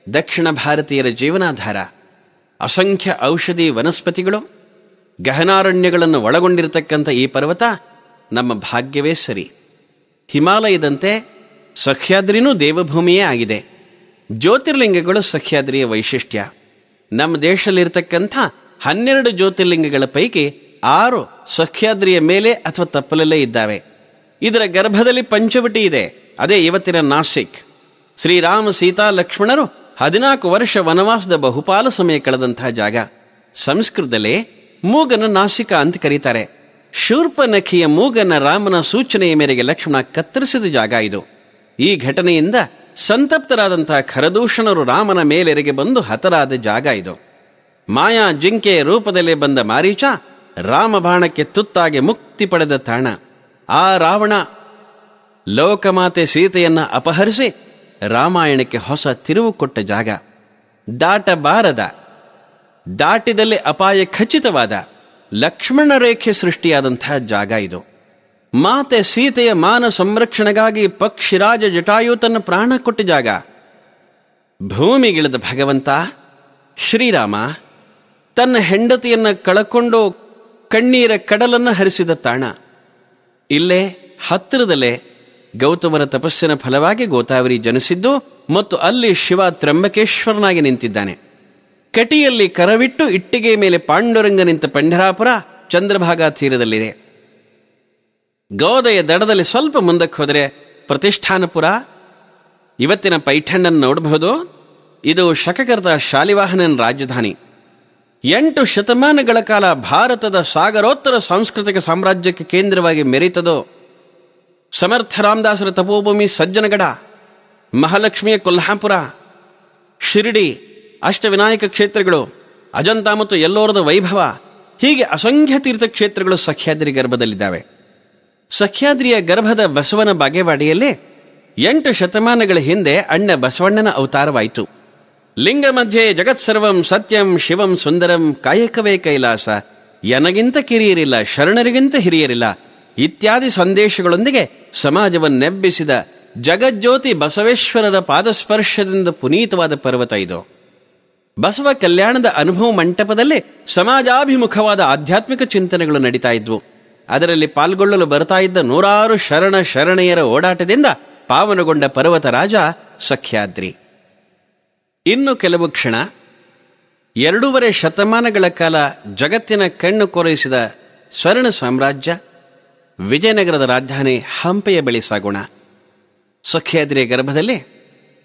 ದಕ್ಷಿಣ ಭಾರತೀಯರ ಜೀವನಾಧಾರ. ಅಸಂಖ್ಯ ಔಷಧಿ ವನಸ್ಪತಿಗಳು, ಗಹನಾರಣ್ಯಗಳನ್ನು ಒಳಗೊಂಡಿರತಕ್ಕಂಥ ಈ ಪರ್ವತ ನಮ್ಮ ಭಾಗ್ಯವೇ ಸರಿ. ಹಿಮಾಲಯದಂತೆ ಸಹ್ಯಾದ್ರಿನೂ ದೇವಭೂಮಿಯೇ ಆಗಿದೆ. ಜ್ಯೋತಿರ್ಲಿಂಗಗಳು ಸಹ್ಯಾದ್ರಿಯ ವೈಶಿಷ್ಟ್ಯ. ನಮ್ಮ ದೇಶದಲ್ಲಿರ್ತಕ್ಕಂಥ 12 ಜ್ಯೋತಿರ್ಲಿಂಗಗಳ ಪೈಕಿ 6 ಸಹ್ಯಾದ್ರಿಯ ಮೇಲೆ ಅಥವಾ ತಪ್ಪಲಲ್ಲೇ ಇದ್ದಾವೆ. ಇದರ ಗರ್ಭದಲ್ಲಿ ಪಂಚವಟಿ ಇದೆ. ಅದೇ ಇವತ್ತಿನ ನಾಸಿಕ್. ಶ್ರೀರಾಮ ಸೀತಾ ಲಕ್ಷ್ಮಣರು 14 ವರ್ಷ ವನವಾಸದ ಬಹುಪಾಲು ಸಮಯ ಕಳೆದಂತಹ ಜಾಗ. ಸಂಸ್ಕೃತದಲ್ಲೇ ಮೂಗನ ನಾಸಿಕ ಅಂತ ಕರೀತಾರೆ. ಶೂರ್ಪನಖಿಯ ಮೂಗನ ರಾಮನ ಸೂಚನೆಯ ಮೇರೆಗೆ ಲಕ್ಷ್ಮಣ ಕತ್ತರಿಸಿದ ಜಾಗ ಇದು. ಈ ಘಟನೆಯಿಂದ ಸಂತಪ್ತರಾದಂತಹ ಖರದೂಷಣರು ರಾಮನ ಮೇಲೆರೆಗೆ ಬಂದು ಹತರಾದ ಜಾಗ ಇದು. ಮಾಯಾ ಜಿಂಕೆಯ ರೂಪದಲ್ಲೇ ಬಂದ ಮಾರೀಚ ರಾಮಬಾಣಕ್ಕೆ ತುತ್ತಾಗಿ ಮುಕ್ತಿ ಪಡೆದ ತಾಣ. ಆ ರಾವಣ ಲೋಕಮಾತೆ ಸೀತೆಯನ್ನ ಅಪಹರಿಸಿ ರಾಮಾಯಣಕ್ಕೆ ಹೊಸ ತಿರುವು ಕೊಟ್ಟ ಜಾಗ. ದಾಟಬಾರದ, ದಾಟಿದಲ್ಲಿ ಅಪಾಯ ಖಚಿತವಾದ ಲಕ್ಷ್ಮಣ ರೇಖೆ ಸೃಷ್ಟಿಯಾದಂತಹ ಜಾಗ ಇದು. ಮಾತೆ ಸೀತೆಯ ಮಾನ ಸಂರಕ್ಷಣೆಗಾಗಿ ಪಕ್ಷಿರಾಜ ಜಟಾಯು ತನ್ನ ಪ್ರಾಣ ಕೊಟ್ಟ ಜಾಗ. ಭೂಮಿಗಿಳಿದ ಭಗವಂತ ಶ್ರೀರಾಮ ತನ್ನ ಹೆಂಡತಿಯನ್ನ ಕಳಕೊಂಡು ಕಣ್ಣೀರ ಕಡಲನ್ನು ಹರಿಸಿದ ತಾಣ. ಇಲ್ಲೇ ಹತ್ತಿರದಲ್ಲೇ ಗೌತಮರ ತಪಸ್ಸಿನ ಫಲವಾಗಿ ಗೋದಾವರಿ ಜನಿಸಿದ್ದು ಮತ್ತು ಅಲ್ಲಿ ಶಿವ ತ್ರ್ಯಂಬಕೇಶ್ವರನಾಗಿ ನಿಂತಿದ್ದಾನೆ. ಕಟಿಯಲ್ಲಿ ಕರವಿಟ್ಟು ಇಟ್ಟಿಗೆ ಮೇಲೆ ಪಾಂಡುರಂಗ ನಿಂತ ಪಂಢರಾಪುರ ಚಂದ್ರಭಾಗಾ ತೀರದಲ್ಲಿದೆ. ಗೋದೆಯ ದಡದಲ್ಲಿ ಸ್ವಲ್ಪ ಮುಂದಕ್ಕೆ ಹೋದರೆ ಪ್ರತಿಷ್ಠಾನಪುರ, ಇವತ್ತಿನ ಪೈಠಣ್ಣನ್ನು ನೋಡಬಹುದು. ಇದು ಶಕಕರ್ತ ಶಾಲಿವಾಹನನ ರಾಜಧಾನಿ. 8 ಶತಮಾನಗಳ ಕಾಲ ಭಾರತದ ಸಾಗರೋತ್ತರ ಸಾಂಸ್ಕೃತಿಕ ಸಾಮ್ರಾಜ್ಯಕ್ಕೆ ಕೇಂದ್ರವಾಗಿ ಮೆರೆತದು. ಸಮರ್ಥ ರಾಮದಾಸರ ತಪೋಭೂಮಿ ಸಜ್ಜನಗಡ, ಮಹಾಲಕ್ಷ್ಮಿಯ ಕೊಲ್ಹಾಪುರ, ಶಿರಡಿ, ಅಷ್ಟವಿನಾಯಕ ಕ್ಷೇತ್ರಗಳು, ಅಜಂತ ಮತ್ತು ಎಲ್ಲೋರದ ವೈಭವ, ಹೀಗೆ ಅಸಂಖ್ಯ ತೀರ್ಥಕ್ಷೇತ್ರಗಳು ಸಹ್ಯಾದ್ರಿ ಗರ್ಭದಲ್ಲಿದ್ದಾವೆ. ಸಹ್ಯಾದ್ರಿಯ ಗರ್ಭದ ಬಸವನ ಬಾಗೇವಾಡಿಯಲ್ಲೇ 8 ಶತಮಾನಗಳ ಹಿಂದೆ ಅಣ್ಣ ಬಸವಣ್ಣನ ಅವತಾರವಾಯಿತು. ಲಿಂಗ ಮಧ್ಯೆ ಜಗತ್ಸರ್ವಂ ಸತ್ಯಂ ಶಿವಂ ಸುಂದರಂ ಕಾಯಕವೇ ಕೈಲಾಸ, ಎನಗಿಂತ ಕಿರಿಯರಿಲ್ಲ ಶರಣರಿಗಿಂತ ಹಿರಿಯರಿಲ್ಲ ಇತ್ಯಾದಿ ಸಂದೇಶಗಳೊಂದಿಗೆ ಸಮಾಜವನ್ನೆಬ್ಬಿಸಿದ ಜಗಜ್ಯೋತಿ ಬಸವೇಶ್ವರರ ಪಾದಸ್ಪರ್ಶದಿಂದ ಪುನೀತವಾದ ಪರ್ವತ ಇದು. ಬಸವ ಕಲ್ಯಾಣದ ಅನುಭವ ಮಂಟಪದಲ್ಲಿ ಸಮಾಜಾಭಿಮುಖವಾದ ಆಧ್ಯಾತ್ಮಿಕ ಚಿಂತನೆಗಳು ನಡೀತಾ ಇದ್ವು. ಅದರಲ್ಲಿ ಪಾಲ್ಗೊಳ್ಳಲು ಬರ್ತಾ ಇದ್ದ 100 ಶರಣೆಯರ ಓಡಾಟದಿಂದ ಪಾವನಗೊಂಡ ಪರ್ವತ ರಾಜ ಸಹ್ಯಾದ್ರಿ. ಇನ್ನು ಕೆಲವು ಕ್ಷಣ 2.5 ಶತಮಾನಗಳ ಕಾಲ ಜಗತ್ತಿನ ಕಣ್ಣು ಕೊರೈಸಿದ ಸ್ವರ್ಣ ಸಾಮ್ರಾಜ್ಯ ವಿಜಯನಗರದ ರಾಜಧಾನಿ ಹಂಪೆಯ ಬಳಿ ಸಾಗೋಣ. ಸಹ್ಯಾದ್ರಿಯ ಗರ್ಭದಲ್ಲಿ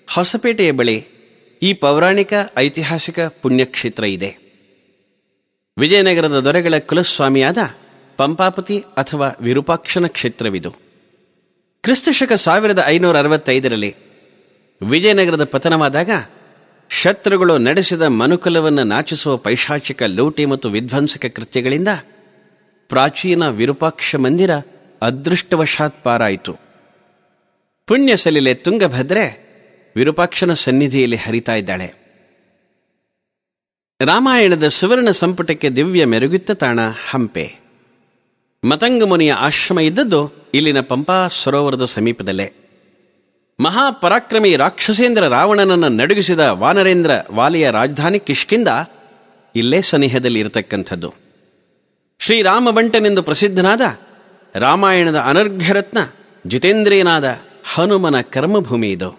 ಹೊಸಪೇಟೆಯ ಬಳಿ ಈ ಪೌರಾಣಿಕ ಐತಿಹಾಸಿಕ ಪುಣ್ಯಕ್ಷೇತ್ರ ಇದೆ. ವಿಜಯನಗರದ ದೊರೆಗಳ ಕುಲಸ್ವಾಮಿಯಾದ ಪಂಪಾಪತಿ ಅಥವಾ ವಿರೂಪಾಕ್ಷನ ಕ್ಷೇತ್ರವಿದು. ಕ್ರಿಸ್ತಶಕ 1565ರಲ್ಲಿ ವಿಜಯನಗರದ ಪತನವಾದಾಗ ಶತ್ರುಗಳು ನಡೆಸಿದ ಮನುಕುಲವನ್ನು ನಾಚಿಸುವ ಪೈಶಾಚಿಕ ಲೂಟಿ ಮತ್ತು ವಿಧ್ವಂಸಕ ಕೃತ್ಯಗಳಿಂದ ಪ್ರಾಚೀನ ವಿರೂಪಾಕ್ಷ ಮಂದಿರ ಅದೃಷ್ಟವಶಾತ್ ಪಾರಾಯಿತು. ಪುಣ್ಯ ಸಲಿಲೆ ತುಂಗಭದ್ರೆ ವಿರೂಪಾಕ್ಷನ ಸನ್ನಿಧಿಯಲ್ಲಿ ಹರಿತಾ ಇದ್ದಾಳೆ. ರಾಮಾಯಣದ ಸುವರ್ಣ ಸಂಪುಟಕ್ಕೆ ದಿವ್ಯ ಮೆರುಗಿತ್ತ ತಾಣ ಹಂಪೆ. ಮತಂಗ ಮುನಿಯ ಆಶ್ರಮ ಇದ್ದದ್ದು ಇಲ್ಲಿನ ಪಂಪಾ ಸರೋವರದ ಸಮೀಪದಲ್ಲೇ. ಮಹಾಪರಾಕ್ರಮಿ ರಾಕ್ಷಸೇಂದ್ರ ರಾವಣನನ್ನು ನಡುಗಿಸಿದ ವಾನರೇಂದ್ರ ವಾಲಿಯ ರಾಜಧಾನಿ ಕಿಷ್ಕಿಂದ ಇಲ್ಲೇ ಸನಿಹದಲ್ಲಿ ಇರತಕ್ಕಂಥದ್ದು. ಶ್ರೀರಾಮ ಬಂಟನೆಂದು ಪ್ರಸಿದ್ಧನಾದ ರಾಮಾಯಣದ ಅನರ್ಘ್ಯರತ್ನ ಜಿತೇಂದ್ರಿಯನಾದ ಹನುಮನ ಕರ್ಮಭೂಮಿ ಇದು.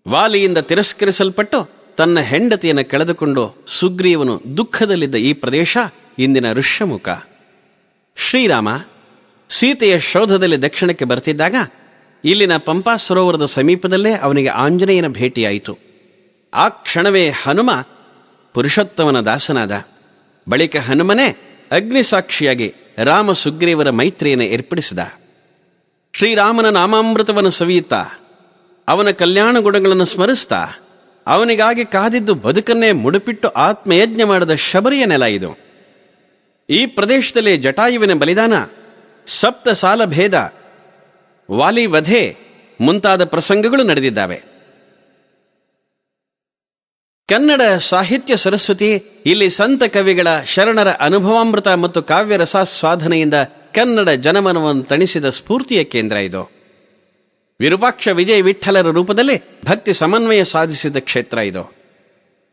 ವಾಲಿಯಿಂದ ತಿರಸ್ಕರಿಸಲ್ಪಟ್ಟು ತನ್ನ ಹೆಂಡತಿಯನ್ನು ಕಳೆದುಕೊಂಡು ಸುಗ್ರೀವನು ದುಃಖದಲ್ಲಿದ್ದ ಈ ಪ್ರದೇಶ ಇಂದಿನ ಋಷ್ಯಮುಖ. ಶ್ರೀರಾಮ ಸೀತೆಯ ಶೋಧದಲ್ಲಿ ದಕ್ಷಿಣಕ್ಕೆ ಬರ್ತಿದ್ದಾಗ ಇಲ್ಲಿನ ಪಂಪಾ ಸರೋವರದ ಸಮೀಪದಲ್ಲೇ ಅವನಿಗೆ ಆಂಜನೇಯನ ಭೇಟಿಯಾಯಿತು. ಆ ಕ್ಷಣವೇ ಹನುಮ ಪುರುಷೋತ್ತಮನ ದಾಸನಾದ. ಬಳಿಕ ಹನುಮನೇ ಅಗ್ನಿಸಾಕ್ಷಿಯಾಗಿ ರಾಮ ಸುಗ್ರೀವರ ಮೈತ್ರಿಯನ್ನು ಏರ್ಪಡಿಸಿದ. ಶ್ರೀರಾಮನ ನಾಮಾಮೃತವನ್ನು ಸವಿಯುತ್ತಾ ಅವನ ಕಲ್ಯಾಣ ಗುಣಗಳನ್ನು ಸ್ಮರಿಸ್ತಾ ಅವನಿಗಾಗಿ ಕಾದಿದ್ದು ಬದುಕನ್ನೇ ಮುಡುಪಿಟ್ಟು ಆತ್ಮಯಜ್ಞ ಮಾಡಿದ ಶಬರಿಯ ನೆಲ ಇದು. ಈ ಪ್ರದೇಶದಲ್ಲಿ ಜಟಾಯುವಿನ ಬಲಿದಾನ, ಸಪ್ತ ಸಾಲ ಭೇದ, ವಾಲಿ ವಧೆ ಮುಂತಾದ ಪ್ರಸಂಗಗಳು ನಡೆದಿದ್ದಾವೆ. ಕನ್ನಡ ಸಾಹಿತ್ಯ ಸರಸ್ವತಿ ಇಲ್ಲಿ ಸಂತ ಕವಿಗಳ ಶರಣರ ಅನುಭವಾಮೃತ ಮತ್ತು ಕಾವ್ಯರಸಾಸ್ವಾದನೆಯಿಂದ ಕನ್ನಡ ಜನಮನವನ್ನು ತಣಿಸಿದ ಸ್ಫೂರ್ತಿಯ ಕೇಂದ್ರ ಇದು. ವಿರೂಪಾಕ್ಷ ವಿಜಯ ವಿಠ್ಠಲರ ರೂಪದಲ್ಲಿ ಭಕ್ತಿ ಸಮನ್ವಯ ಸಾಧಿಸಿದ ಕ್ಷೇತ್ರ ಇದು.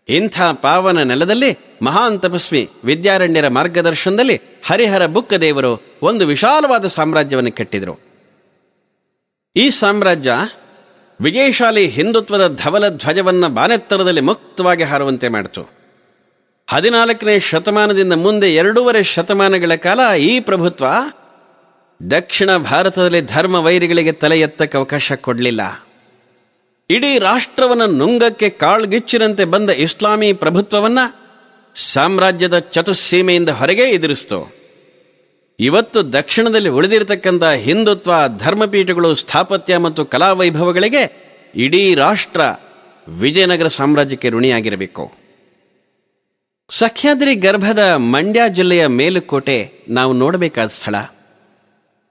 ಇಂಥ ಪಾವನ ನೆಲದಲ್ಲಿ ಮಹಾನ್ ತಪಸ್ವಿ ವಿದ್ಯಾರಣ್ಯರ ಮಾರ್ಗದರ್ಶನದಲ್ಲಿ ಹರಿಹರ ಬುಕ್ಕದೇವರು ಒಂದು ವಿಶಾಲವಾದ ಸಾಮ್ರಾಜ್ಯವನ್ನು ಕಟ್ಟಿದರು. ಈ ಸಾಮ್ರಾಜ್ಯ ವಿಜಯಶಾಲಿ ಹಿಂದುತ್ವದ ಧವಲ ಧ್ವಜವನ್ನು ಬಾನೆತ್ತರದಲ್ಲಿ ಮುಕ್ತವಾಗಿ ಹಾರುವಂತೆ ಮಾಡಿತು. 14ನೇ ಶತಮಾನದಿಂದ ಮುಂದೆ 2.5 ಶತಮಾನಗಳ ಕಾಲ ಈ ಪ್ರಭುತ್ವ ದಕ್ಷಿಣ ಭಾರತದಲ್ಲಿ ಧರ್ಮ ವೈರಿಗಳಿಗೆ ತಲೆ ಎತ್ತಕ್ಕೆ ಅವಕಾಶ ಕೊಡಲಿಲ್ಲ. ಇಡೀ ರಾಷ್ಟ್ರವನ್ನು ನುಂಗಕ್ಕೆ ಕಾಳ್ಗಿಚ್ಚಿನಂತೆ ಬಂದ ಇಸ್ಲಾಮೀ ಪ್ರಭುತ್ವವನ್ನು ಸಾಮ್ರಾಜ್ಯದ ಚತುಸ್ಸೀಮೆಯಿಂದ ಹೊರಗೆ ಎದುರಿಸಿತು. ಇವತ್ತು ದಕ್ಷಿಣದಲ್ಲಿ ಉಳಿದಿರತಕ್ಕಂಥ ಹಿಂದುತ್ವ ಧರ್ಮಪೀಠಗಳು, ಸ್ಥಾಪತ್ಯ ಮತ್ತು ಕಲಾವೈಭವಗಳಿಗೆ ಇಡೀ ರಾಷ್ಟ್ರ ವಿಜಯನಗರ ಸಾಮ್ರಾಜ್ಯಕ್ಕೆ ಋಣಿಯಾಗಿರಬೇಕು. ಸಹ್ಯಾದ್ರಿ ಗರ್ಭದ ಮಂಡ್ಯ ಜಿಲ್ಲೆಯ ಮೇಲುಕೋಟೆ ನಾವು ನೋಡಬೇಕಾದ ಸ್ಥಳ.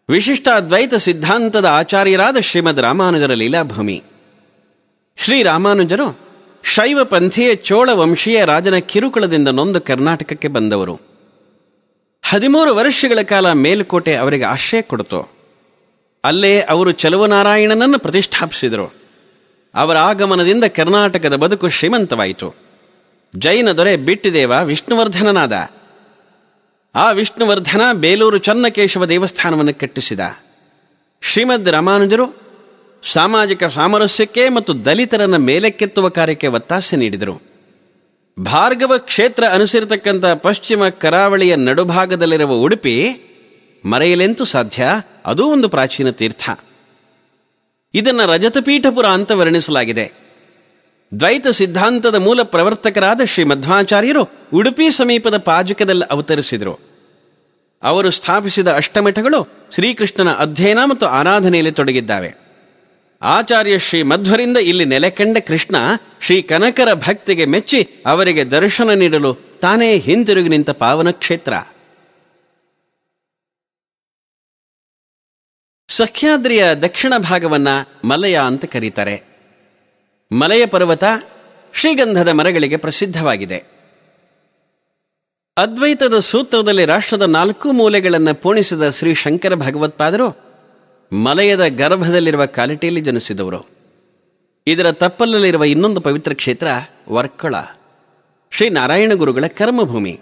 ವಿಶಿಷ್ಟ ಅದ್ವೈತ ಸಿದ್ಧಾಂತದ ಆಚಾರ್ಯರಾದ ಶ್ರೀಮದ್ ರಾಮಾನುಜರ ಲೀಲಾಭೂಮಿ. ಶ್ರೀರಾಮಾನುಜರು ಶೈವ ಪಂಥೀಯ ಚೋಳ ವಂಶೀಯ ರಾಜನ ಕಿರುಕುಳದಿಂದ ನೊಂದು ಕರ್ನಾಟಕಕ್ಕೆ ಬಂದವರು. 13 ವರ್ಷಗಳ ಕಾಲ ಮೇಲುಕೋಟೆ ಅವರಿಗೆ ಆಶ್ರಯ ಕೊಡಿತು. ಅಲ್ಲೇ ಅವರು ಚಲುವನಾರಾಯಣನನ್ನು ಪ್ರತಿಷ್ಠಾಪಿಸಿದರು. ಅವರ ಆಗಮನದಿಂದ ಕರ್ನಾಟಕದ ಬದುಕು ಶ್ರೀಮಂತವಾಯಿತು. ಜೈನ ದೊರೆ ಬಿಟ್ಟಿದೇವ ವಿಷ್ಣುವರ್ಧನನಾದ. ಆ ವಿಷ್ಣುವರ್ಧನ ಬೇಲೂರು ಚನ್ನಕೇಶವ ದೇವಸ್ಥಾನವನ್ನು ಕಟ್ಟಿಸಿದ. ಶ್ರೀಮದ್ ರಾಮಾನುಜರು ಸಾಮಾಜಿಕ ಸಾಮರಸ್ಯಕ್ಕೆ ಮತ್ತು ದಲಿತರನ್ನ ಮೇಲಕ್ಕೆತ್ತುವ ಕಾರ್ಯಕ್ಕೆ ಒತ್ತಾಸೆ ನೀಡಿದರು. ಭಾರ್ಗವ ಕ್ಷೇತ್ರ ಅನುಸರಿತಕ್ಕಂಥ ಪಶ್ಚಿಮ ಕರಾವಳಿಯ ನಡುಭಾಗದಲ್ಲಿರುವ ಉಡುಪಿ ಮರೆಯಲೆಂತೂ ಸಾಧ್ಯ, ಅದೂ ಒಂದು ಪ್ರಾಚೀನ ತೀರ್ಥ. ಇದನ್ನು ರಜತಪೀಠಪುರ ಅಂತ ವರ್ಣಿಸಲಾಗಿದೆ. ದ್ವೈತ ಸಿದ್ಧಾಂತದ ಮೂಲ ಪ್ರವರ್ತಕರಾದ ಶ್ರೀ ಮಧ್ವಾಚಾರ್ಯರು ಉಡುಪಿ ಸಮೀಪದ ಪಾಜಕದಲ್ಲಿ ಅವತರಿಸಿದರು. ಅವರು ಸ್ಥಾಪಿಸಿದ ಅಷ್ಟಮಠಗಳು ಶ್ರೀಕೃಷ್ಣನ ಅಧ್ಯಯನ ಮತ್ತು ಆರಾಧನೆಯಲ್ಲಿ ತೊಡಗಿದ್ದಾವೆ. ಆಚಾರ್ಯ ಶ್ರೀ ಮಧ್ವರಿಂದ ಇಲ್ಲಿ ನೆಲೆಕಂಡ ಕೃಷ್ಣ ಶ್ರೀ ಕನಕರ ಭಕ್ತಿಗೆ ಮೆಚ್ಚಿ ಅವರಿಗೆ ದರ್ಶನ ನೀಡಲು ತಾನೇ ಹಿಂತಿರುಗಿ ನಿಂತ ಪಾವನ ಕ್ಷೇತ್ರ. ಸಹ್ಯಾದ್ರಿಯ ದಕ್ಷಿಣ ಭಾಗವನ್ನ ಮಲಯ ಅಂತ ಕರೀತಾರೆ. ಮಲಯ ಪರ್ವತ ಶ್ರೀಗಂಧದ ಮರಗಳಿಗೆ ಪ್ರಸಿದ್ಧವಾಗಿದೆ. ಅದ್ವೈತದ ಸೂತ್ರದಲ್ಲಿ ರಾಷ್ಟ್ರದ 4 ಮೂಲೆಗಳನ್ನು ಪೂಣಿಸಿದ ಶ್ರೀ ಶಂಕರ ಭಗವತ್ಪಾದರು ಮಲಯದ ಗರ್ಭದಲ್ಲಿರುವ ಕಾಲಟಿಯಲ್ಲಿ ಜನಿಸಿದವರು. ಇದರ ತಪ್ಪಲಲ್ಲಿರುವ ಇನ್ನೊಂದು ಪವಿತ್ರ ಕ್ಷೇತ್ರ ವರ್ಕಳ, ಶ್ರೀ ನಾರಾಯಣ ಗುರುಗಳ ಕರ್ಮಭೂಮಿ.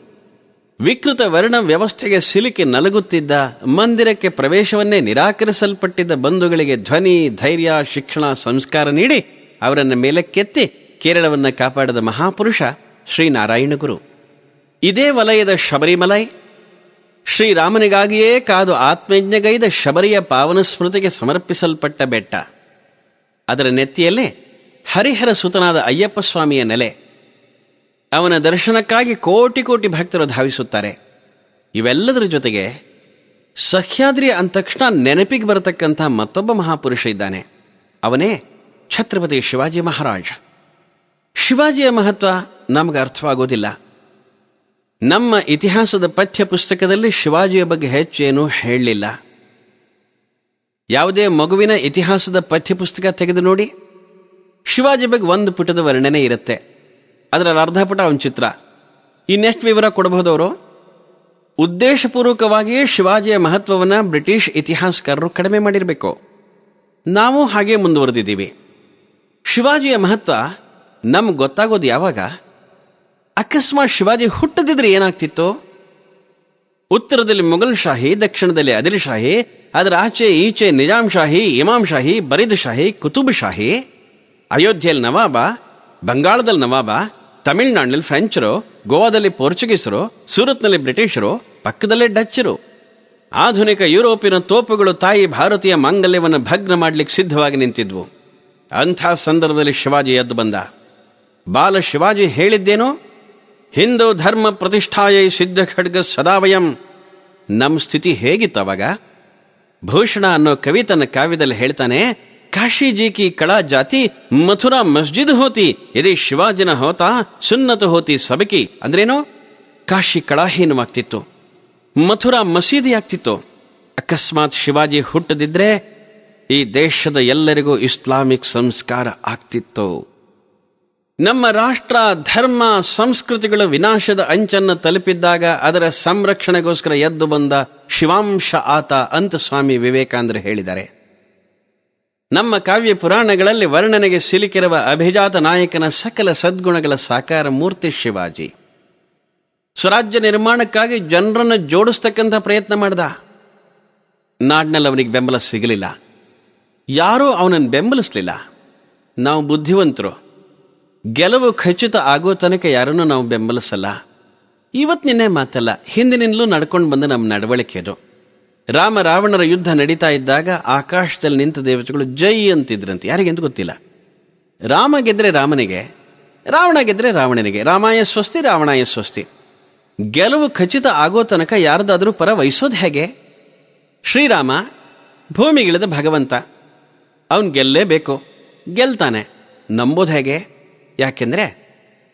ವಿಕೃತ ವರ್ಣ ವ್ಯವಸ್ಥೆಗೆ ಸಿಲುಕಿ ನಲಗುತ್ತಿದ್ದ, ಮಂದಿರಕ್ಕೆ ಪ್ರವೇಶವನ್ನೇ ನಿರಾಕರಿಸಲ್ಪಟ್ಟಿದ್ದ ಬಂಧುಗಳಿಗೆ ಧ್ವನಿ, ಧೈರ್ಯ, ಶಿಕ್ಷಣ, ಸಂಸ್ಕಾರ ನೀಡಿ ಅವರನ್ನು ಮೇಲಕ್ಕೆತ್ತಿ ಕೇರಳವನ್ನು ಕಾಪಾಡಿದ ಮಹಾಪುರುಷ ಶ್ರೀನಾರಾಯಣ ಗುರು. ಇದೇ ವಲಯದ ಶಬರಿಮಲೈ, ಶ್ರೀರಾಮನಿಗಾಗಿಯೇ ಕಾದು ಆತ್ಮಯಜ್ಞಗೈದ ಶಬರಿಯ ಪಾವನ ಸ್ಮೃತಿಗೆ ಸಮರ್ಪಿಸಲ್ಪಟ್ಟ ಬೆಟ್ಟ. ಅದರ ನೆತ್ತಿಯಲ್ಲೇ ಹರಿಹರ ಸುತನಾದ ಅಯ್ಯಪ್ಪ ಸ್ವಾಮಿಯ ನೆಲೆ. ಅವನ ದರ್ಶನಕ್ಕಾಗಿ ಕೋಟಿ ಕೋಟಿ ಭಕ್ತರು ಧಾವಿಸುತ್ತಾರೆ. ಇವೆಲ್ಲದರ ಜೊತೆಗೆ ಸಹ್ಯಾದ್ರಿ ಅಂದ ತಕ್ಷಣ ನೆನಪಿಗೆ ಬರತಕ್ಕಂಥ ಮತ್ತೊಬ್ಬ ಮಹಾಪುರುಷ ಇದ್ದಾನೆ. ಅವನೇ ಛತ್ರಪತಿ ಶಿವಾಜಿ ಮಹಾರಾಜ. ಶಿವಾಜಿಯ ಮಹತ್ವ ನಮಗೆ ಅರ್ಥವಾಗೋದಿಲ್ಲ. ನಮ್ಮ ಇತಿಹಾಸದ ಪಠ್ಯ ಪುಸ್ತಕದಲ್ಲಿ ಶಿವಾಜಿಯ ಬಗ್ಗೆ ಹೆಚ್ಚೇನೂ ಹೇಳಲಿಲ್ಲ. ಯಾವುದೇ ಮಗುವಿನ ಇತಿಹಾಸದ ಪಠ್ಯಪುಸ್ತಕ ತೆಗೆದು ನೋಡಿ, ಶಿವಾಜಿ ಬಗ್ಗೆ 1 ಪುಟದ ವರ್ಣನೆ ಇರುತ್ತೆ. ಅದರಲ್ಲಿ ಅರ್ಧ ಪುಟ ಅವನ ಚಿತ್ರ. ಇನ್ನೆಷ್ಟು ವಿವರ ಕೊಡಬಹುದವರು? ಉದ್ದೇಶಪೂರ್ವಕವಾಗಿಯೇ ಶಿವಾಜಿಯ ಮಹತ್ವವನ್ನು ಬ್ರಿಟಿಷ್ ಇತಿಹಾಸಕಾರರು ಕಡಿಮೆ ಮಾಡಿರಬೇಕು. ನಾವು ಹಾಗೆ ಮುಂದುವರೆದಿದ್ದೀವಿ. ಶಿವಾಜಿಯ ಮಹತ್ವ ನಮ್ಗೆ ಗೊತ್ತಾಗೋದು ಯಾವಾಗ? ಅಕಸ್ಮಾತ್ ಶಿವಾಜಿ ಹುಟ್ಟದಿದ್ರೆ ಏನಾಗ್ತಿತ್ತು? ಉತ್ತರದಲ್ಲಿ ಮೊಘಲ್ ಶಾಹಿ, ದಕ್ಷಿಣದಲ್ಲಿ ಆದಿಲ್ ಶಾಹಿ, ಅದರ ಆಚೆ ಈಚೆ ನಿಜಾಂ ಶಾಹಿ, ಇಮಾಮ್ ಶಾಹಿ, ಬರೀದ್ ಶಾಹಿ, ಕುತುಬ್ ಶಾಹಿ, ಅಯೋಧ್ಯೆಯಲ್ಲಿ ನವಾಬ, ಬಂಗಾಳದಲ್ಲಿ ನವಾಬ, ತಮಿಳುನಾಡಿನಲ್ಲಿ ಫ್ರೆಂಚರು, ಗೋವಾದಲ್ಲಿ ಪೋರ್ಚುಗೀಸರು, ಸೂರತ್ನಲ್ಲಿ ಬ್ರಿಟಿಷರು, ಪಕ್ಕದಲ್ಲೇ ಡಚ್ಚರು. ಆಧುನಿಕ ಯುರೋಪಿನ ತೋಪುಗಳು ತಾಯಿ ಭಾರತೀಯ ಮಾಂಗಲ್ಯವನ್ನು ಭಗ್ನ ಮಾಡಲಿಕ್ಕೆ ಸಿದ್ಧವಾಗಿ ನಿಂತಿದ್ವು. ಅಂಥ ಸಂದರ್ಭದಲ್ಲಿ ಶಿವಾಜಿ ಎದ್ದು ಬಂದ. ಬಾಲ ಶಿವಾಜಿ ಹೇಳಿದ್ದೇನೋ, ಹಿಂದೂ ಧರ್ಮ ಪ್ರತಿಷ್ಠಾಯೈ ಸಿದ್ಧ ಖಡ್ಗ ಸದಾವಯಂ. ನಮ್ಮ ಸ್ಥಿತಿ ಹೇಗಿತ್ತು ಅವಾಗ? ಭೂಷಣ ಅನ್ನೋ ಕವಿ ತನ್ನ ಕಾವ್ಯದಲ್ಲಿ ಹೇಳ್ತಾನೆ, ಕಾಶಿಜಿ ಕಿ ಕಳಾ ಜಾತಿ ಮಥುರಾ ಮಸ್ಜಿದ್ ಹೋತಿ, ಯದಿ ಶಿವಾಜಿನ ಹೋತಾ ಸುನ್ನತ ಹೋತಿ ಸಬಕಿ. ಅಂದ್ರೇನೋ, ಕಾಶಿ ಕಳಾಹೀನವಾಗ್ತಿತ್ತು, ಮಥುರಾ ಮಸೀದಿ ಆಗ್ತಿತ್ತು. ಅಕಸ್ಮಾತ್ ಶಿವಾಜಿ ಹುಟ್ಟದಿದ್ರೆ ಈ ದೇಶದ ಎಲ್ಲರಿಗೂ ಇಸ್ಲಾಮಿಕ್ ಸಂಸ್ಕಾರ ಆಗ್ತಿತ್ತು. ನಮ್ಮ ರಾಷ್ಟ್ರ, ಧರ್ಮ, ಸಂಸ್ಕೃತಿಗಳು ವಿನಾಶದ ಅಂಚನ್ನು ತಲುಪಿದ್ದಾಗ ಅದರ ಸಂರಕ್ಷಣೆಗೋಸ್ಕರ ಎದ್ದು ಬಂದ ಶಿವಾಂಶ ಆತ ಅಂತ ಸ್ವಾಮಿ ವಿವೇಕಾನಂದರು ಹೇಳಿದ್ದಾರೆ. ನಮ್ಮ ಕಾವ್ಯ ಪುರಾಣಗಳಲ್ಲಿ ವರ್ಣನೆಗೆ ಸಿಲುಕಿರುವ ಅಭಿಜಾತ ನಾಯಕನ ಸಕಲ ಸದ್ಗುಣಗಳ ಸಾಕಾರ ಮೂರ್ತಿ ಶಿವಾಜಿ. ಸ್ವರಾಜ್ಯ ನಿರ್ಮಾಣಕ್ಕಾಗಿ ಜನರನ್ನು ಜೋಡಿಸ್ತಕ್ಕಂಥ ಪ್ರಯತ್ನ ಮಾಡ್ದ. ನಾಡಿನಲ್ಲಿ ಅವನಿಗೆ ಬೆಂಬಲ ಸಿಗಲಿಲ್ಲ. ಯಾರೂ ಅವನನ್ನು ಬೆಂಬಲಿಸಲಿಲ್ಲ. ನಾವು ಬುದ್ಧಿವಂತರು, ಗೆಲುವು ಖಚಿತ ಆಗೋ ತನಕ ಯಾರನ್ನೂ ನಾವು ಬೆಂಬಲಿಸಲ್ಲ. ಇವತ್ತು ನಿನ್ನೆ ಮಾತಲ್ಲ, ಹಿಂದಿನಿಂದಲೂ ನಡ್ಕೊಂಡು ಬಂದ ನಮ್ಮ ನಡವಳಿಕೆ ಅದು. ರಾಮ ರಾವಣರ ಯುದ್ಧ ನಡೀತಾ ಇದ್ದಾಗ ಆಕಾಶದಲ್ಲಿ ನಿಂತ ದೇವತೆಗಳು ಜೈ ಅಂತಿದ್ರಂತೆ. ಯಾರಿಗೆಂತ ಗೊತ್ತಿಲ್ಲ. ರಾಮ ಗೆದ್ರೆ ರಾಮನಿಗೆ, ರಾವಣ ಗೆದ್ರೆ ರಾವಣನಿಗೆ. ರಾಮಾಯ ಸ್ವಸ್ತಿ ರಾವಣಾಯ ಸ್ವಸ್ತಿ. ಗೆಲುವು ಖಚಿತ ಆಗೋ ತನಕ ಯಾರ್ದಾದ್ರೂ ಪರ ವಹಿಸೋದು ಹೇಗೆ? ಶ್ರೀರಾಮ ಭೂಮಿಗಿಳಿದ ಭಗವಂತ, ಅವನು ಗೆಲ್ಲೇಬೇಕು, ಗೆಲ್ತಾನೆ. ನಂಬೋದು ಹೇಗೆ? ಯಾಕೆಂದ್ರೆ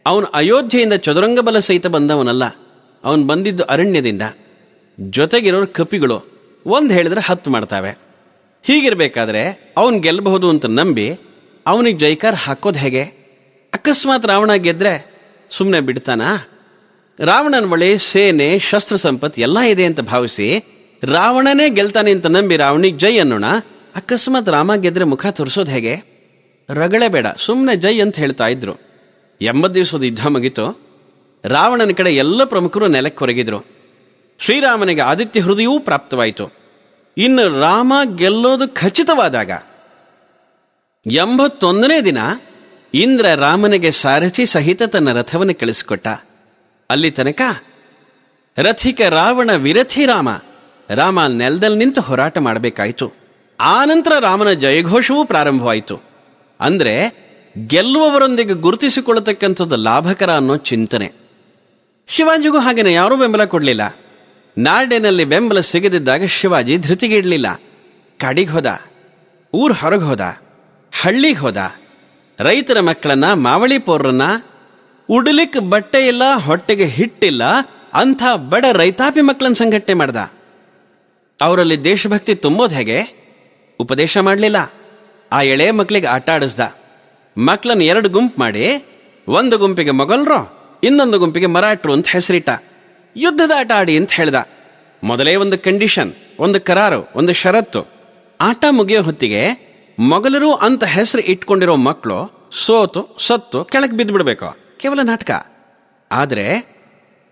ಅವನು ಅಯೋಧ್ಯೆಯಿಂದ ಚದುರಂಗ ಬಲ ಸಹಿತ ಬಂದವನಲ್ಲ. ಅವನು ಬಂದಿದ್ದು ಅರಣ್ಯದಿಂದ. ಜೊತೆಗಿರೋರು ಕಪಿಗಳು, ಒಂದು ಹೇಳಿದ್ರೆ 10 ಮಾಡ್ತಾವೆ. ಹೀಗಿರ್ಬೇಕಾದ್ರೆ ಅವನು ಗೆಲ್ಲಬಹುದು ಅಂತ ನಂಬಿ ಅವನಿಗೆ ಜೈಕಾರ ಹಾಕೋದು ಹೇಗೆ? ಅಕಸ್ಮಾತ್ ರಾವಣ ಗೆದ್ರೆ ಸುಮ್ಮನೆ ಬಿಡ್ತಾನಾ? ರಾವಣನ ಬಳಿ ಸೇನೆ, ಶಸ್ತ್ರ ಸಂಪತ್ತು ಎಲ್ಲ ಇದೆ ಅಂತ ಭಾವಿಸಿ ರಾವಣನೇ ಗೆಲ್ತಾನೆ ಅಂತ ನಂಬಿ ರಾವಣಿಗೆ ಜೈ ಅನ್ನೋಣ. ಅಕಸ್ಮಾತ್ ರಾಮ ಗೆದ್ರೆ ಮುಖ ತೋರಿಸೋದು ಹೇಗೆ? ರಗಳೆ ಬೇಡ, ಸುಮ್ಮನೆ ಜೈ ಅಂತ ಹೇಳ್ತಾ ಇದ್ರು. 80 ದಿವಸದ ಯುದ್ಧ ಮುಗಿತು. ರಾವಣನ ಕಡೆ ಎಲ್ಲ ಪ್ರಮುಖರು ನೆಲಕ್ಕೆ ಹೊರಗಿದ್ರು. ಶ್ರೀರಾಮನಿಗೆ ಆದಿತ್ಯ ಹೃದಯವೂ ಪ್ರಾಪ್ತವಾಯಿತು. ಇನ್ನು ರಾಮ ಗೆಲ್ಲೋದು ಖಚಿತವಾದಾಗ 81ನೇ ದಿನ ಇಂದ್ರ ರಾಮನಿಗೆ ಸಾರಥಿ ಸಹಿತ ತನ್ನ ರಥವನ್ನು ಕಳಿಸಿಕೊಟ್ಟ. ಅಲ್ಲಿ ತನಕ ರಥಿಕ ರಾವಣ ವಿರಥಿ ರಾಮ. ರಾಮ ನೆಲದಲ್ಲಿ ನಿಂತು ಹೋರಾಟ ಮಾಡಬೇಕಾಯಿತು. ಆನಂತರ ರಾಮನ ಜಯಘೋಷವೂ ಪ್ರಾರಂಭವಾಯಿತು. ಅಂದ್ರೆ ಗೆಲ್ಲುವವರೊಂದಿಗೆ ಗುರುತಿಸಿಕೊಳ್ಳತಕ್ಕಂಥದ್ದು ಲಾಭಕರ ಅನ್ನೋ ಚಿಂತನೆ. ಶಿವಾಜಿಗೂ ಹಾಗೇನೆ ಯಾರೂ ಬೆಂಬಲ ಕೊಡಲಿಲ್ಲ. ನಾಡಿನಲ್ಲಿ ಬೆಂಬಲ ಸಿಗದಿದ್ದಾಗ ಶಿವಾಜಿ ಧೃತಿಗಿಡಲಿಲ್ಲ. ಕಾಡಿಗೆ ಹೋದ, ಊರ್ ಹೊರಗೆ ಹೋದ, ಹಳ್ಳಿಗೆ ಹೋದ. ರೈತರ ಮಕ್ಕಳನ್ನ, ಮಾವಳಿ ಪೋರ್ರನ್ನ, ಉಡಲಿಕ್ಕೆ ಬಟ್ಟೆ ಇಲ್ಲ, ಹೊಟ್ಟೆಗೆ ಹಿಟ್ಟಿಲ್ಲ ಅಂಥ ಬಡ ರೈತಾಪಿ ಮಕ್ಕಳನ್ನ ಸಂಘಟನೆ ಮಾಡ್ದ. ಅವರಲ್ಲಿ ದೇಶಭಕ್ತಿ ತುಂಬೋದು ಹೇಗೆ? ಉಪದೇಶ ಮಾಡಲಿಲ್ಲ. ಆ ಎಳೆ ಮಕ್ಕಳಿಗೆ ಆಟ ಆಡಿಸ್ದ. ಮಕ್ಕಳನ್ನು 2 ಗುಂಪು ಮಾಡಿ, ಒಂದು ಗುಂಪಿಗೆ ಮೊಘಲರು, ಇನ್ನೊಂದು ಗುಂಪಿಗೆ ಮರಾಠರು ಅಂತ ಹೆಸರಿಟ್ಟ. ಯುದ್ಧದ ಆಟ ಆಡಿ ಅಂತ ಹೇಳ್ದ. ಮೊದಲೇ ಒಂದು ಕಂಡೀಷನ್, ಒಂದು ಕರಾರು, ಒಂದು ಷರತ್ತು. ಆಟ ಮುಗಿಯೋ ಹೊತ್ತಿಗೆ ಮೊಘಲರು ಅಂತ ಹೆಸರು ಇಟ್ಕೊಂಡಿರೋ ಮಕ್ಕಳು ಸೋತು ಸತ್ತು ಕೆಳಗೆ ಬಿದ್ದು ಬಿಡಬೇಕು. ಕೇವಲ ನಾಟಕ. ಆದರೆ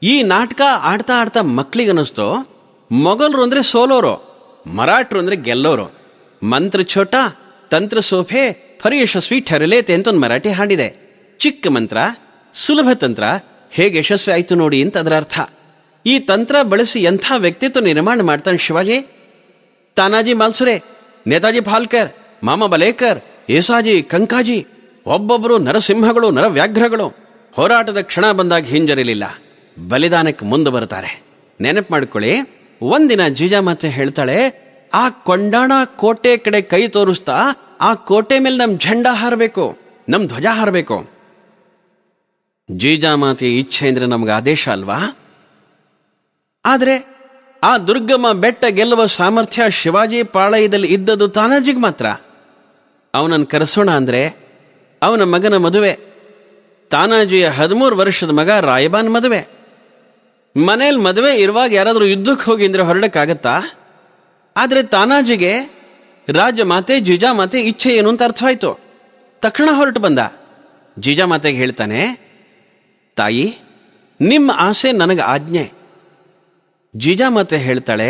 ಈ ನಾಟಕ ಆಡ್ತಾ ಆಡ್ತಾ ಮಕ್ಕಳಿಗನ್ನಿಸ್ತು ಮೊಘಲರು ಅಂದ್ರೆ ಸೋಲೋರು, ಮರಾಠರು ಅಂದ್ರೆ ಗೆಲ್ಲೋರು. ಮಂತ್ರ ಛೋಟ ತಂತ್ರ ಸೋಫೆ ಫರಿ ಯಶಸ್ವಿ ಠರಲೇತೆ ಅಂತ ಒಂದು ಮರಾಠಿ ಹಾಡಿದೆ. ಚಿಕ್ಕ ಮಂತ್ರ, ಸುಲಭ ತಂತ್ರ, ಹೇಗೆ ಯಶಸ್ವಿ ಆಯ್ತು ನೋಡಿ ಅಂತ ಅದರ ಅರ್ಥ. ಈ ತಂತ್ರ ಬಳಸಿ ಎಂಥ ವ್ಯಕ್ತಿತ್ವ ನಿರ್ಮಾಣ ಮಾಡ್ತಾನೆ ಶಿವಾಜಿ. ತಾನಾಜಿ ಮಾಲ್ಸುರೆ, ನೇತಾಜಿ ಫಾಲ್ಕರ್, ಮಾಮ ಬಲೇಕರ್, ಏಸಾಜಿ, ಕಂಕಾಜಿ, ಒಬ್ಬೊಬ್ಬರು ನರಸಿಂಹಗಳು, ನರವ್ಯಾಘ್ರಗಳು. ಹೋರಾಟದ ಕ್ಷಣ ಬಂದಾಗ ಹಿಂಜರಿಲಿಲ್ಲ, ಬಲಿದಾನಕ್ಕೆ ಮುಂದೆ ಬರ್ತಾರೆ. ನೆನಪು ಮಾಡ್ಕೊಳ್ಳಿ, ಒಂದಿನ ಜೀಜಾಮಾತೆ ಹೇಳ್ತಾಳೆ, ಆ ಕೊಂಡಾಣ ಕೋಟೆ ಕಡೆ ಕೈ ತೋರಿಸ್ತಾ ಆ ಕೋಟೆ ಮೇಲೆ ನಮ್ ಝಂಡಾ ಹಾರಬೇಕು, ನಮ್ ಧ್ವಜ ಹಾರಬೇಕು. ಜೀಜಾಮಾತೆ ಇಚ್ಛೆ ಅಂದ್ರೆ ನಮ್ಗೆ ಆದೇಶ ಅಲ್ವಾ? ಆದ್ರೆ ಆ ದುರ್ಗಮ ಬೆಟ್ಟ ಗೆಲ್ಲುವ ಸಾಮರ್ಥ್ಯ ಶಿವಾಜಿ ಪಾಳಯದಲ್ಲಿ ಇದ್ದದ್ದು ತಾನಾಜಿಗೆ ಮಾತ್ರ. ಅವನನ್ನು ಕರೆಸೋಣ ಅಂದ್ರೆ ಅವನ ಮಗನ ಮದುವೆ. ತಾನಾಜಿಯ 13 ವರ್ಷದ ಮಗ ರಾಯಬಾನ್ ಮದುವೆ. ಮನೇಲಿ ಮದುವೆ ಇರುವಾಗ ಯಾರಾದರೂ ಯುದ್ಧಕ್ಕೆ ಹೋಗಿ ಅಂದ್ರೆ ಹೊರಡಕ್ಕಾಗತ್ತಾ? ಆದ್ರೆ ತಾನಾಜಿಗೆ ರಾಜಮಾತೆ ಜೀಜಾಮಾತೆ ಇಚ್ಛೆ ಏನು ಅಂತ ಅರ್ಥವಾಯ್ತು. ತಕ್ಷಣ ಹೊರಟು ಬಂದ. ಜೀಜಾಮಾತೆಗೆ ಹೇಳ್ತಾನೆ, ತಾಯಿ, ನಿಮ್ಮ ಆಸೆ ನನಗೆ ಆಜ್ಞೆ. ಜೀಜಾಮಾತೆ ಹೇಳ್ತಾಳೆ,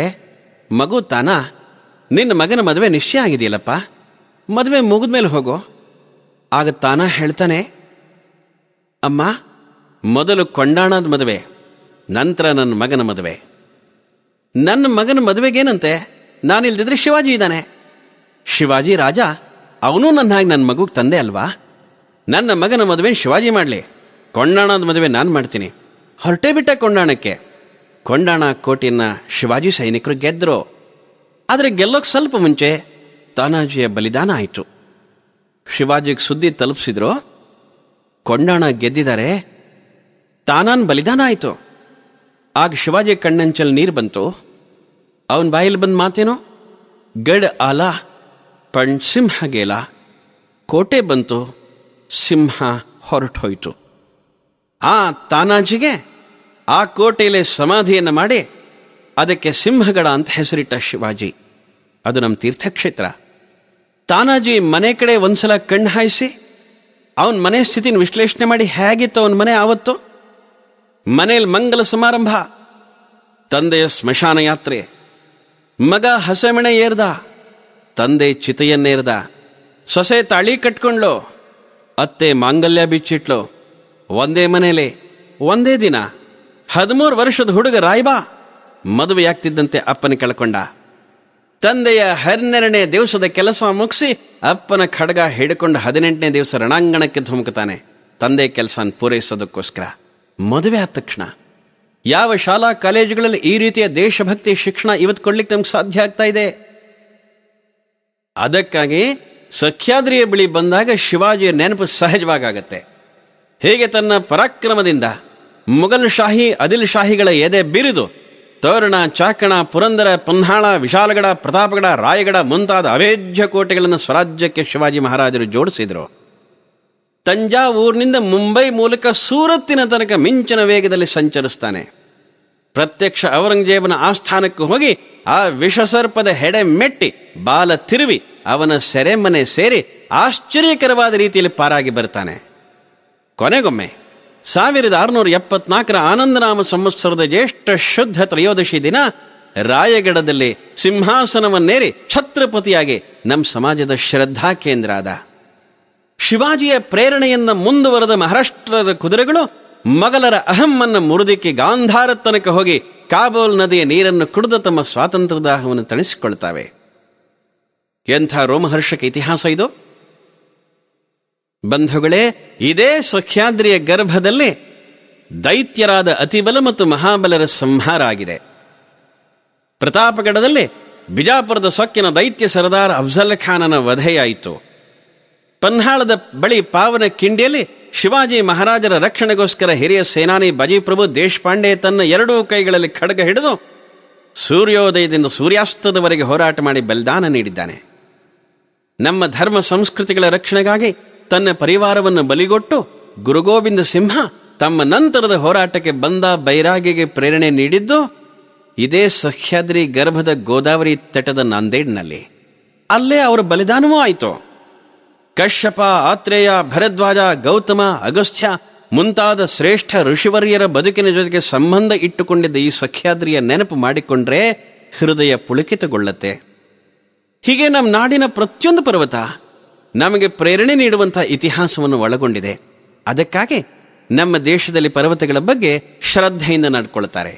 ಮಗು ತಾನಾ, ನಿನ್ನ ಮಗನ ಮದುವೆ ನಿಶ್ಚಯ ಆಗಿದೆಯಲ್ಲಪ್ಪ, ಮದುವೆ ಮುಗಿದ್ಮೇಲೆ ಹೋಗೋ. ಆಗ ತಾನ ಹೇಳ್ತಾನೆ, ಅಮ್ಮ, ಮೊದಲು ಕೊಂಡಾಣದ ಮದುವೆ, ನಂತರ ನನ್ನ ಮಗನ ಮದುವೆ. ನನ್ನ ಮಗನ ಮದುವೆಗೇನಂತೆ? ನಾನಿಲ್ದಿದ್ರೆ ಶಿವಾಜಿ ಇದ್ದಾನೆ. ಶಿವಾಜಿ ರಾಜ, ಅವನು ನನ್ನ ಹಾಗೆ ನನ್ನ ಮಗುಗೆ ತಂದೆ ಅಲ್ವಾ? ನನ್ನ ಮಗನ ಮದುವೆ ಶಿವಾಜಿ ಮಾಡಲಿ, ಕೊಂಡಾಣದ ಮದುವೆ ನಾನು ಮಾಡ್ತೀನಿ. ಹೊರಟೇ ಬಿಟ್ಟ ಕೊಂಡಾಣಕ್ಕೆ. ಕೊಂಡಾಣ ಕೋಟೆಯನ್ನ ಶಿವಾಜಿ ಸೈನಿಕರು ಗೆದ್ರು. ಆದರೆ ಗೆಲ್ಲೋಕೆ ಸ್ವಲ್ಪ ಮುಂಚೆ ತಾನಾಜಿಯ ಬಲಿದಾನ ಆಯಿತು. ಶಿವಾಜಿಗೆ ಸುದ್ದಿ ತಲುಪಿಸಿದ್ರು, ಕೊಂಡಾಣ ಗೆದ್ದಿದ್ದಾರೆ, ತಾನಾನ್ ಬಲಿದಾನ ಆಯಿತು. ಆಗ ಶಿವಾಜಿ ಕಣ್ಣಂಚಲ್ಲಿ ನೀರು ಬಂತು. ಅವನ ಬಾಯಲ್ಲಿ ಬಂದ ಮಾತೇನೋ, ಗಡ್ ಆಲ ಪಣ್ ಸಿಂಹ ಗೇಲ. ಕೋಟೆ ಬಂತು, ಸಿಂಹ ಹೊರಟೋಯ್ತು. ಆ ತಾನಾಜಿಗೆ ಆ ಕೋಟೆಯಲ್ಲಿ ಸಮಾಧಿಯನ್ನು ಮಾಡಿ ಅದಕ್ಕೆ ಸಿಂಹಗಡ ಅಂತ ಹೆಸರಿಟ್ಟ ಶಿವಾಜಿ. ಅದು ನಮ್ಮ ತೀರ್ಥಕ್ಷೇತ್ರ. ತಾನಾಜಿ ಮನೆ ಕಡೆ ಒಂದ್ಸಲ ಕಣ್ಣು ಹಾಯಿಸಿ ಅವನ ಮನೆ ಸ್ಥಿತಿನ ವಿಶ್ಲೇಷಣೆ ಮಾಡಿ ಹೇಗಿತ್ತು ಅವನ ಮನೆ ಆವತ್ತು. ಮನೇಲಿ ಮಂಗಲ ಸಮಾರಂಭ, ತಂದೆಯ ಸ್ಮಶಾನ ಯಾತ್ರೆ, ಮಗ ಹಸೆಮಣೆ ಏರ್ದ, ತಂದೆ ಚಿತೆಯನ್ನೇರ್ದ, ಸೊಸೆ ತಾಳಿ ಕಟ್ಕೊಂಡ್ಲು, ಅತ್ತೆ ಮಾಂಗಲ್ಯ ಬಿಚ್ಚಿಟ್ಲು. ಒಂದೇ ಮನೇಲಿ ಒಂದೇ ದಿನ 13 ವರ್ಷದ ಹುಡುಗ ರಾಯ್ಬಾ ಮದುವೆಯಾಗ್ತಿದ್ದಂತೆ ಅಪ್ಪನ ಕಳ್ಕೊಂಡ. ತಂದೆಯ 12ನೇ ದಿವಸದ ಕೆಲಸ ಮುಗಿಸಿ ಅಪ್ಪನ ಖಡ್ಗ ಹಿಡ್ಕೊಂಡು 18ನೇ ದಿವಸ ರಣಾಂಗಣಕ್ಕೆ ಧುಮುಕ್ತಾನೆ ತಂದೆ ಕೆಲಸನ ಪೂರೈಸೋದಕ್ಕೋಸ್ಕರ. ಮದುವೆ ಆದ ತಕ್ಷಣ ಯಾವ ಶಾಲಾ ಕಾಲೇಜುಗಳಲ್ಲಿ ಈ ರೀತಿಯ ದೇಶಭಕ್ತಿ ಶಿಕ್ಷಣ ಇವತ್ತು ಕೊಡ್ಲಿಕ್ಕೆ ನಮ್ಗೆ ಸಾಧ್ಯ ಆಗ್ತಾ ಇದೆ? ಅದಕ್ಕಾಗಿ ಸಖ್ಯಾದ್ರಿಯ ಬಳಿ ಬಂದಾಗ ಶಿವಾಜಿಯ ನೆನಪು ಸಹಜವಾಗತ್ತೆ. ಹೇಗೆ ತನ್ನ ಪರಾಕ್ರಮದಿಂದ ಮುಘಲ್ ಶಾಹಿ ಆದಿಲ್ ಶಾಹಿಗಳ ಎದೆ ಬಿರಿದು ತೋರಣ, ಚಾಕಣ, ಪುರಂದರ, ಪನ್ಹಾಳ, ವಿಶಾಲಗಡ, ಪ್ರತಾಪಗಡ, ರಾಯಗಡ ಮುಂತಾದ ಅವೇಜ್ಯ ಕೋಟೆಗಳನ್ನು ಸ್ವರಾಜ್ಯಕ್ಕೆ ಶಿವಾಜಿ ಮಹಾರಾಜರು ಜೋಡಿಸಿದರು. ತಂಜಾವೂರಿನಿಂದ ಮುಂಬೈ ಮೂಲಕ ಸೂರತ್ತಿನ ತನಕ ಮಿಂಚಿನ ವೇಗದಲ್ಲಿ ಸಂಚರಿಸ್ತಾನೆ. ಪ್ರತ್ಯಕ್ಷ ಔರಂಗಜೇಬನ ಆಸ್ಥಾನಕ್ಕೆ ಹೋಗಿ ಆ ವಿಷಸರ್ಪದ ಹೆಡೆ ಮೆಟ್ಟಿ ಬಾಲ ತಿರುವಿ ಅವನ ಸೆರೆಮನೆ ಸೇರಿ ಆಶ್ಚರ್ಯಕರವಾದ ರೀತಿಯಲ್ಲಿ ಪಾರಾಗಿ ಬರ್ತಾನೆ. ಕೊನೆಗೊಮ್ಮೆ 1674 ಆನಂದನಾಮ ಸಂವತ್ಸರದ ಜ್ಯೇಷ್ಠ ಶುದ್ಧ ತ್ರಯೋದಶಿ ದಿನ ರಾಯಗಢದಲ್ಲಿ ಸಿಂಹಾಸನವನ್ನೇರಿ ಛತ್ರಪತಿಯಾಗಿ ನಮ್ಮ ಸಮಾಜದ ಶ್ರದ್ಧಾ ಕೇಂದ್ರ ಆದ. ಶಿವಾಜಿಯ ಪ್ರೇರಣೆಯಿಂದ ಮುಂದುವರೆದ ಮಹಾರಾಷ್ಟ್ರದ ಕುದುರೆಗಳು ಮೊಘಲರ ಅಹಮ್ಮನ್ನು ಮುರಿದಿಕ್ಕಿ ಗಾಂಧಾರ ತನಕ ಹೋಗಿ ಕಾಬೂಲ್ ನದಿಯ ನೀರನ್ನು ಕುಡಿದು ತಮ್ಮ ಸ್ವಾತಂತ್ರ್ಯದಾಹವನ್ನು ತಣಿಸಿಕೊಳ್ತಾವೆ. ಎಂಥ ರೋಮಹರ್ಷಕ ಇತಿಹಾಸ ಇದು ಬಂಧುಗಳೇ! ಇದೇ ಸಖ್ಯಾದ್ರಿಯ ಗರ್ಭದಲ್ಲಿ ದೈತ್ಯರಾದ ಅತಿಬಲ ಮತ್ತು ಮಹಾಬಲರ ಸಂಹಾರ ಆಗಿದೆ. ಪ್ರತಾಪಗಢದಲ್ಲಿ ಬಿಜಾಪುರದ ಸೊಕ್ಕಿನ ದೈತ್ಯ ಸರದಾರ ಅಫ್ಜಲ್ ಖಾನನ ವಧೆಯಾಯಿತು. ಪನ್ಹಾಳದ ಬಳಿ ಪಾವನ ಕಿಂಡಿಯಲ್ಲಿ ಶಿವಾಜಿ ಮಹಾರಾಜರ ರಕ್ಷಣೆಗೋಸ್ಕರ ಹಿರಿಯ ಸೇನಾನಿ ಬಾಜಿಪ್ರಭು ದೇಶಪಾಂಡೆ ತನ್ನ 2 ಕೈಗಳಲ್ಲಿ ಖಡ್ಗ ಹಿಡಿದು ಸೂರ್ಯೋದಯದಿಂದ ಸೂರ್ಯಾಸ್ತದವರೆಗೆ ಹೋರಾಟ ಮಾಡಿ ಬಲಿದಾನ ನೀಡಿದ್ದಾನೆ. ನಮ್ಮ ಧರ್ಮ ಸಂಸ್ಕೃತಿಗಳ ರಕ್ಷಣೆಗಾಗಿ ತನ್ನ ಪರಿವಾರವನ್ನು ಬಲಿಗೊಟ್ಟು ಗುರುಗೋವಿಂದ ಸಿಂಹ ತಮ್ಮ ನಂತರದ ಹೋರಾಟಕ್ಕೆ ಬಂದ ಬೈರಾಗಿಗೆ ಪ್ರೇರಣೆ ನೀಡಿದ್ದು ಇದೇ ಸಹ್ಯಾದ್ರಿ ಗರ್ಭದ ಗೋದಾವರಿ ತಟದ ನಾಂದೇಡ್ನಲ್ಲಿ. ಅಲ್ಲೇ ಅವರ ಬಲಿದಾನವೂ ಆಯಿತು. ಕಶ್ಯಪ, ಆತ್ರೇಯ, ಭರದ್ವಾಜ, ಗೌತಮ, ಅಗಸ್ತ್ಯ ಮುಂತಾದ ಶ್ರೇಷ್ಠ ಋಷಿವರ್ಯರ ಬದುಕಿನ ಜೊತೆಗೆ ಸಂಬಂಧ ಇಟ್ಟುಕೊಂಡಿದ್ದ ಈ ಸಖ್ಯಾದ್ರಿಯ ನೆನಪು ಮಾಡಿಕೊಂಡ್ರೆ ಹೃದಯ ಪುಳಕಿತಗೊಳ್ಳುತ್ತೆ. ಹೀಗೆ ನಮ್ಮ ನಾಡಿನ ಪ್ರತಿಯೊಂದು ಪರ್ವತ ನಮಗೆ ಪ್ರೇರಣೆ ನೀಡುವಂಥ ಇತಿಹಾಸವನ್ನು ಒಳಗೊಂಡಿದೆ. ಅದಕ್ಕಾಗಿ ನಮ್ಮ ದೇಶದಲ್ಲಿ ಪರ್ವತಗಳ ಬಗ್ಗೆ ಶ್ರದ್ಧೆಯಿಂದ ನಡ್ಕೊಳ್ತಾರೆ.